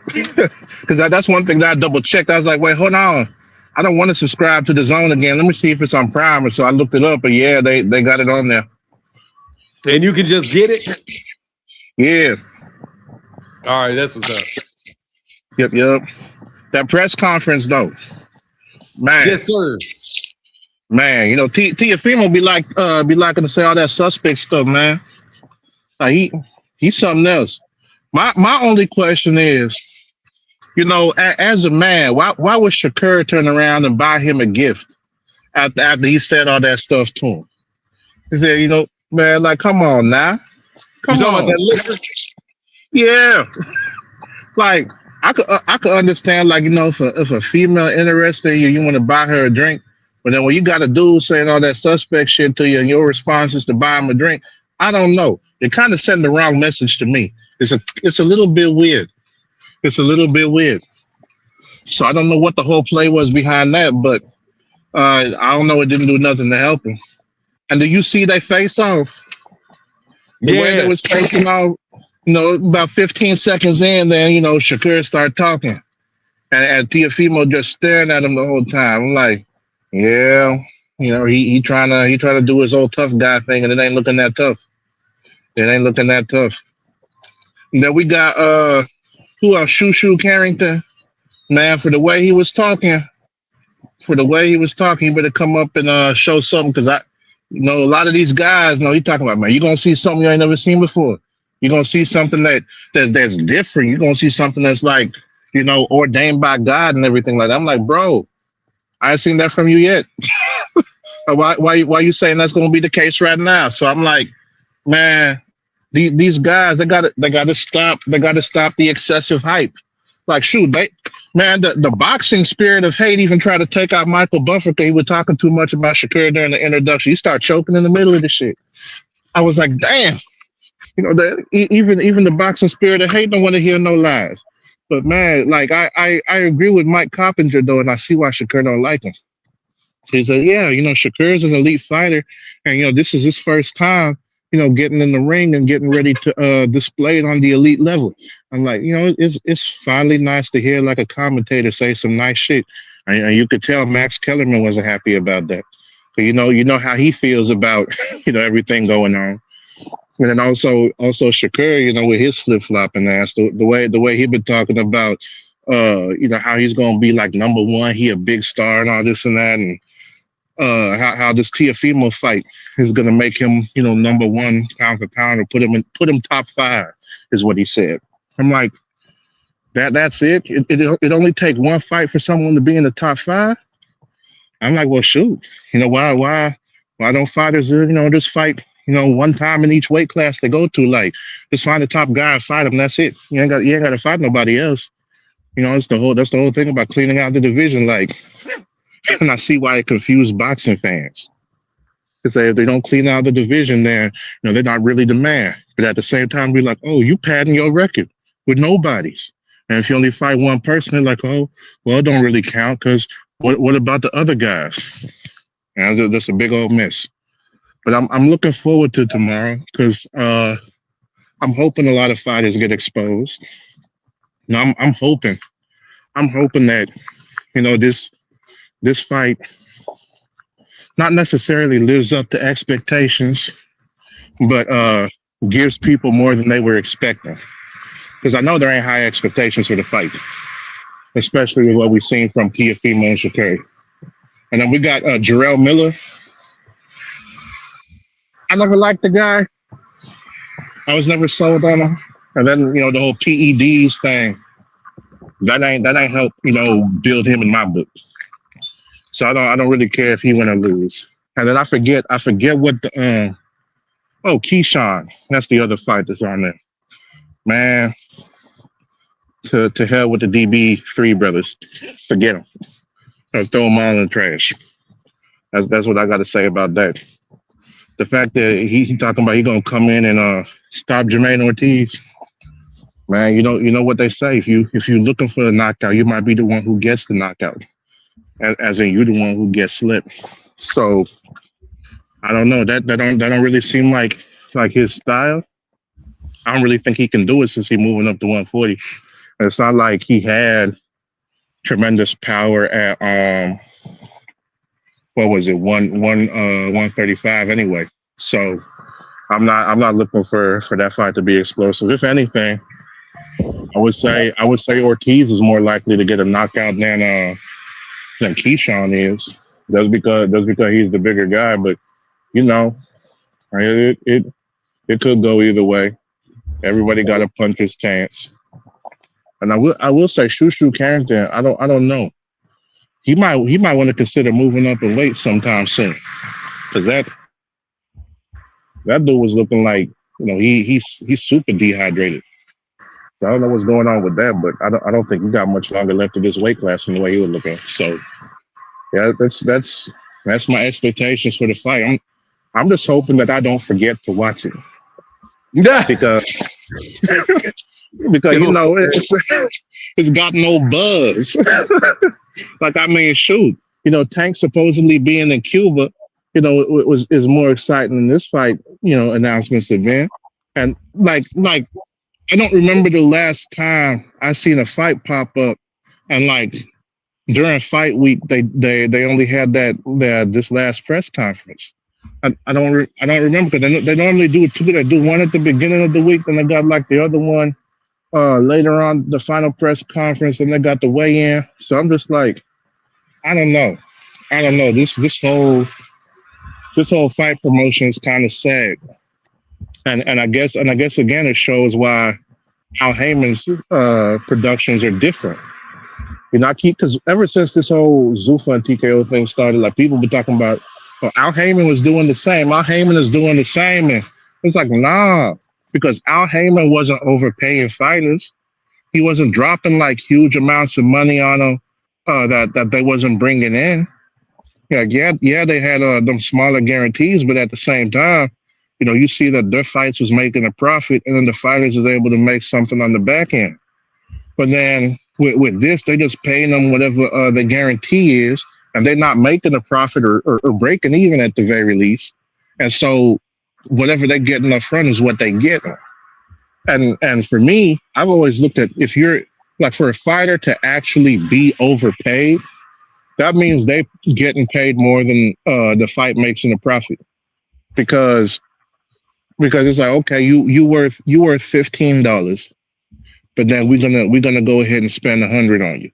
because that's one thing that I double checked. I was like, wait, hold on, I don't want to subscribe to DAZN again. Let me see if it's on Prime. And so I looked it up, and yeah, they got it on there. And you can just get it. Yeah. All right, that's what's up. Yep. That press conference though, man. Yes, sir. Man, you know, Teofimo be liking to say all that suspect stuff, man. Like he's something else. My only question is, you know, as a man, why would Shakur turn around and buy him a gift after he said all that stuff to him? He said, you know, man, like, come on now. You talking about that liquor? Yeah. Like, I could understand, like, you know, if a female interested in you want to buy her a drink. But then when you got a dude saying all that suspect shit to you and your response is to buy him a drink, I don't know. It kind of sent the wrong message to me. It's a little bit weird. It's a little bit weird. So I don't know what the whole play was behind that, but I don't know. It didn't do nothing to help him. And do you see they face off? The way they was facing off, you know, about 15 seconds in, then, you know, Shakur started talking. And Teofimo just staring at him the whole time. I'm like, yeah, you know, he trying to do his old tough guy thing, and it ain't looking that tough. It ain't looking that tough. And then we got who else? Shushu Carrington. Man, for the way he was talking, he better come up and show something, because you know, a lot of these guys, he talking about, man, you're gonna see something you ain't never seen before. You're gonna see something that's different. You're gonna see something that's like, you know, ordained by God and everything like that. I'm like, bro, I ain't seen that from you yet. Why you saying that's going to be the case right now? So I'm like, man, these guys, they got to stop the excessive hype. Like, shoot, the boxing spirit of hate even tried to take out Michael Buffer because he was talking too much about Shakur during the introduction. He started choking in the middle of the shit. I was like, damn, you know, even the boxing spirit of hate don't want to hear no lies. But man, like I agree with Mike Coppinger though, and I see why Shakur don't like him. He said, yeah, you know, Shakur's an elite fighter, and you know, this is his first time, you know, getting in the ring and getting ready to display it on the elite level. I'm like, you know, it's finally nice to hear like a commentator say some nice shit. And you could tell Max Kellerman wasn't happy about that. So you know how he feels about, you know, everything going on. And then also Shakur, you know, with his flip-flopping ass, the way he been talking about, you know, how he's gonna be like number one, he a big star and all this and that, and how this Teofimo fight is gonna make him, you know, number one pound for pound, or put him top 5 is what he said. I'm like, that's it. It only take one fight for someone to be in the top 5. I'm like, well, shoot, you know, why don't fighters, you know, just fight, you know, one time in each weight class they go to? Like, just find the top guy and fight him. That's it. You ain't got to fight nobody else. You know, that's the whole thing about cleaning out the division. Like, and I see why it confused boxing fans. Because if they don't clean out the division, then, you know, they're not really the man. But at the same time, be like, oh, you padding your record with nobodies. And if you only fight one person, they're like, oh, well, it don't really count, because what about the other guys? And that's a big old mess. But I'm looking forward to tomorrow, because I'm hoping a lot of fighters get exposed. No, I'm hoping that this fight not necessarily lives up to expectations, but gives people more than they were expecting. Because I know there ain't high expectations for the fight, especially with what we've seen from Teofimo and Shakur. And then we got Jarrell Miller. I never liked the guy. I was never sold on him. And then the whole PEDs thing that ain't help build him in my book. So I don't really care if he win or lose. And then I forget what the Keyshawn. That's the other fight that's on there. Man, to hell with the DB3 brothers. Forget them. Let's throw them all in the trash. That's what I got to say about that. The fact that he talking about he gonna come in and stop Jermaine Ortiz. Man, you know what they say. If you're looking for a knockout, you might be the one who gets the knockout. As in you're the one who gets slipped. So I don't know. That don't really seem like his style. I don't really think he can do it since he's moving up to 140. It's not like he had tremendous power at what was it, 135 anyway. So I'm not looking for that fight to be explosive. If anything, I would say Ortiz is more likely to get a knockout than Keyshawn is. That's because he's the bigger guy, but it could go either way. Everybody got a puncher's chance. And I will say Shushu Carrington, I don't know. He might want to consider moving up in weight sometime soon. Because that dude was looking like, he's super dehydrated. So I don't know what's going on with that, but I don't think he got much longer left in this weight class from the way he was looking. So yeah, that's my expectations for the fight. I'm just hoping that I don't forget to watch it. Yeah. Because it's got no buzz. Shoot. Tank supposedly being in Cuba, is more exciting than this fight, announcements have been. And like I don't remember the last time I seen a fight pop up and during fight week they only had this last press conference. I don't remember because they normally do two. They do one at the beginning of the week, then they got the other one later on the final press conference, and they got the weigh in. So I'm just I don't know. This whole fight promotion is kind of sad, and I guess again it shows why Al Heyman's productions are different. Because ever since this whole Zuffa and TKO thing started, people been talking about. Al Heyman was doing the same. Al Heyman is doing the same. And it's nah, because Al Heyman wasn't overpaying fighters. He wasn't dropping huge amounts of money on them that they wasn't bringing in. Yeah, they had them smaller guarantees, but at the same time, you see that their fights was making a profit, and then the fighters was able to make something on the back end. But then with this, they just paying them whatever the guarantee is. And they're not making a profit or breaking even at the very least. And so whatever they get up front is what they get. And for me, I've always looked at if you're for a fighter to actually be overpaid, that means they getting paid more than the fight makes in a profit. Because it's okay, you worth $15, but then we're gonna go ahead and spend $100 on you.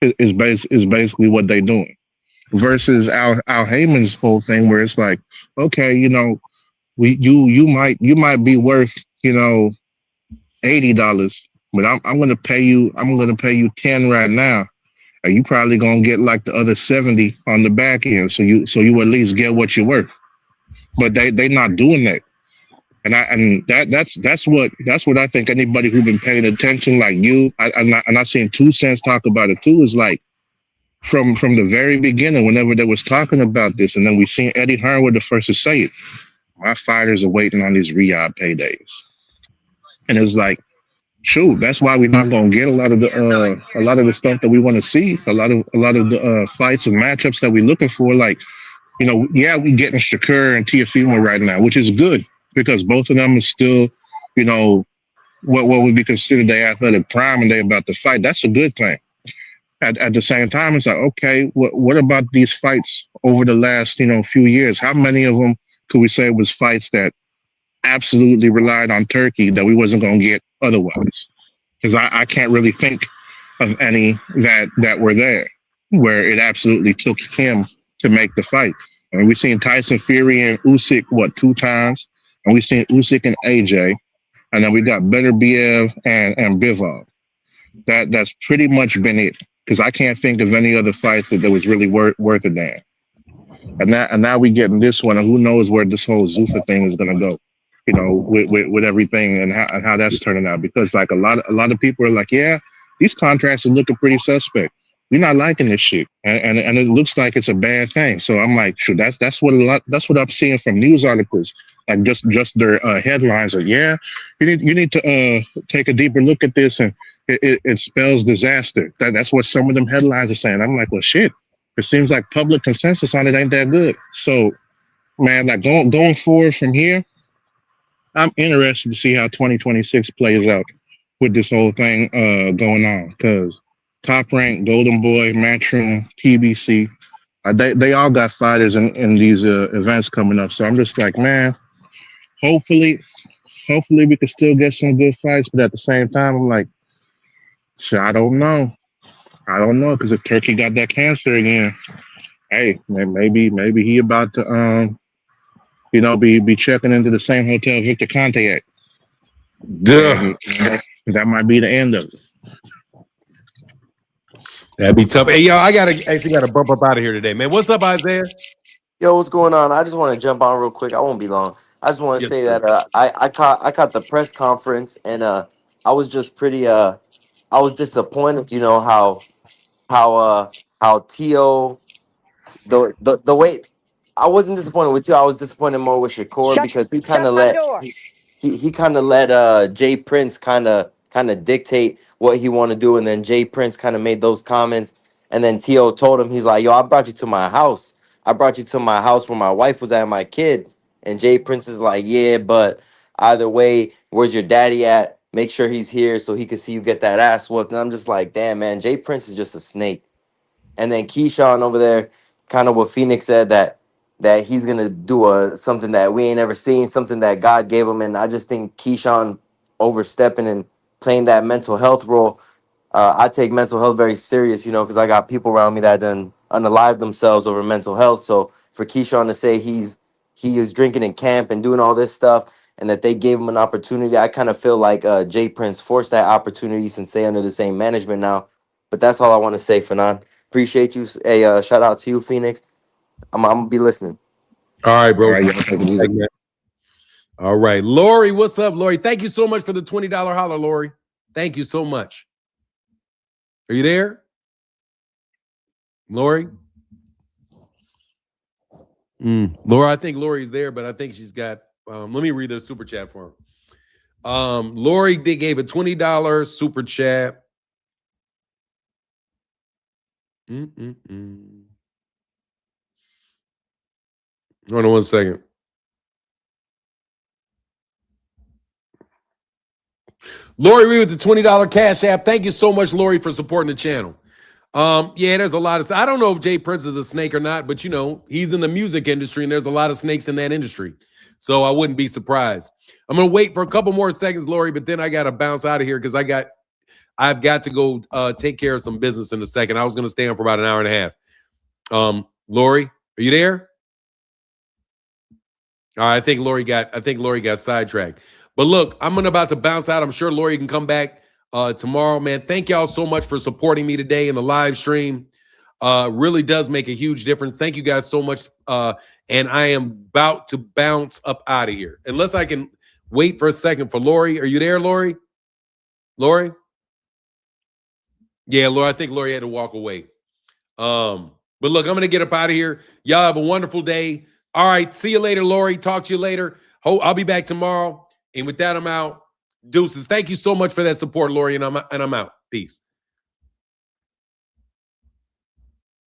Is basically what they're doing, versus Al Heyman's whole thing where it's okay, you might be worth $80, but I'm gonna pay you $10 right now, and you probably gonna get the other 70 on the back end, so you at least get what you're worth. But they not doing that. And that's what I think anybody who's been paying attention I'm not seeing 2 Cents talk about it too, is from the very beginning, whenever they was talking about this, and then we seen Eddie Hearn were the first to say it. My fighters are waiting on these Riyadh paydays. And it's shoot, that's why we're not gonna get a lot of the stuff that we want to see, a lot of the fights and matchups that we're looking for. We getting Shakur and Teofimo right now, which is good. Because both of them are still, you know, what would be considered their athletic prime and they about to fight. That's a good thing. At the same time, it's like, okay, what about these fights over the last, few years? How many of them could we say was fights that absolutely relied on Turkey that we wasn't going to get otherwise? Because I can't really think of any that were there where it absolutely took him to make the fight. I mean, we've seen Tyson Fury and Usyk, 2 times? And we've seen Usyk and AJ. And then we got Beterbiev and Bivol. That's pretty much been it. Because I can't think of any other fights that was really worth a damn. And now we getting this one, and who knows where this whole Zuffa thing is gonna go, with everything and how that's turning out. Because like a lot of people are like, yeah, these contracts are looking pretty suspect. We're not liking this shit, and it looks like it's a bad thing. So I'm like, sure, that's what I'm seeing from news articles, like just their headlines are, yeah, you need to take a deeper look at this, and it spells disaster. That's what some of them headlines are saying. I'm like, well, shit. It seems like public consensus on it ain't that good. So, man, like going forward from here, I'm interested to see how 2026 plays out with this whole thing going on. Because Top Rank, Golden Boy, Matchroom, PBC, they all got fighters in these events coming up. So I'm just like, man, hopefully we can still get some good fights. But at the same time, I'm like, shit, I don't know. Because if Turkey got that cancer again, hey, maybe he about to be checking into the same hotel Victor Conte at. Duh. That might be the end of it. That'd be tough. Hey, yo, I actually gotta bump up out of here today, man. What's up, Isaiah? Yo, what's going on? I just want to jump on real quick. I won't be long. I just want to say that I caught the press conference, and I was just pretty I was disappointed. You know how Tio the way I wasn't disappointed with Tio. I was disappointed more with Shakur because he kind of let Jay Prince kind of dictate what he want to do, and then Jay Prince kind of made those comments, and then Tio told him, he's like, yo, I brought you to my house. I brought you to my house where my wife was at and my kid. And Jay Prince is like, yeah, but either way, where's your daddy at? Make sure he's here so he can see you get that ass whooped. And I'm just like, damn, man, Jay Prince is just a snake. And then Keyshawn over there, kind of what Phoenix said, that he's gonna do something that we ain't ever seen, something that God gave him. And I just think Keyshawn overstepping and playing that mental health role. I take mental health very serious, because I got people around me that done unalive themselves over mental health. So for Keyshawn to say he is drinking in camp and doing all this stuff, and that they gave him an opportunity, I kind of feel like Jay Prince forced that opportunity since they under the same management now. But that's all I want to say, Fanon. Appreciate you. Hey, shout out to you, Phoenix. I'm gonna be listening. All right, bro. All right, all right. Lori, what's up, Lori? Thank you so much for the $20 holler, Lori. Thank you so much. Are you there? Lori? Laura, I think Lori's there, but I think she's got let me read the super chat for her. Lori gave a $20 super chat. Hold on 1 second. Lori Reed with the $20 Cash App. Thank you so much, Lori, for supporting the channel. Yeah, there's a lot of stuff. I don't know if Jay Prince is a snake or not, but he's in the music industry and there's a lot of snakes in that industry. So I wouldn't be surprised. I'm gonna wait for a couple more seconds, Lori, but then I gotta bounce out of here because I've got to go take care of some business in a second. I was gonna stay on for about an hour and a half. Lori, are you there? All right, I think Lori got sidetracked. But look, I'm about to bounce out. I'm sure Lori can come back tomorrow, man. Thank y'all so much for supporting me today in the live stream. Really does make a huge difference. Thank you guys so much. And I am about to bounce up out of here. Unless I can wait for a second for Lori. Are you there, Lori? Lori? Yeah, Lori, I think Lori had to walk away. But look, I'm going to get up out of here. Y'all have a wonderful day. All right, see you later, Lori. Talk to you later. I'll be back tomorrow. And with that, I'm out. Deuces. Thank you so much for that support, Lori, and I'm out. Peace.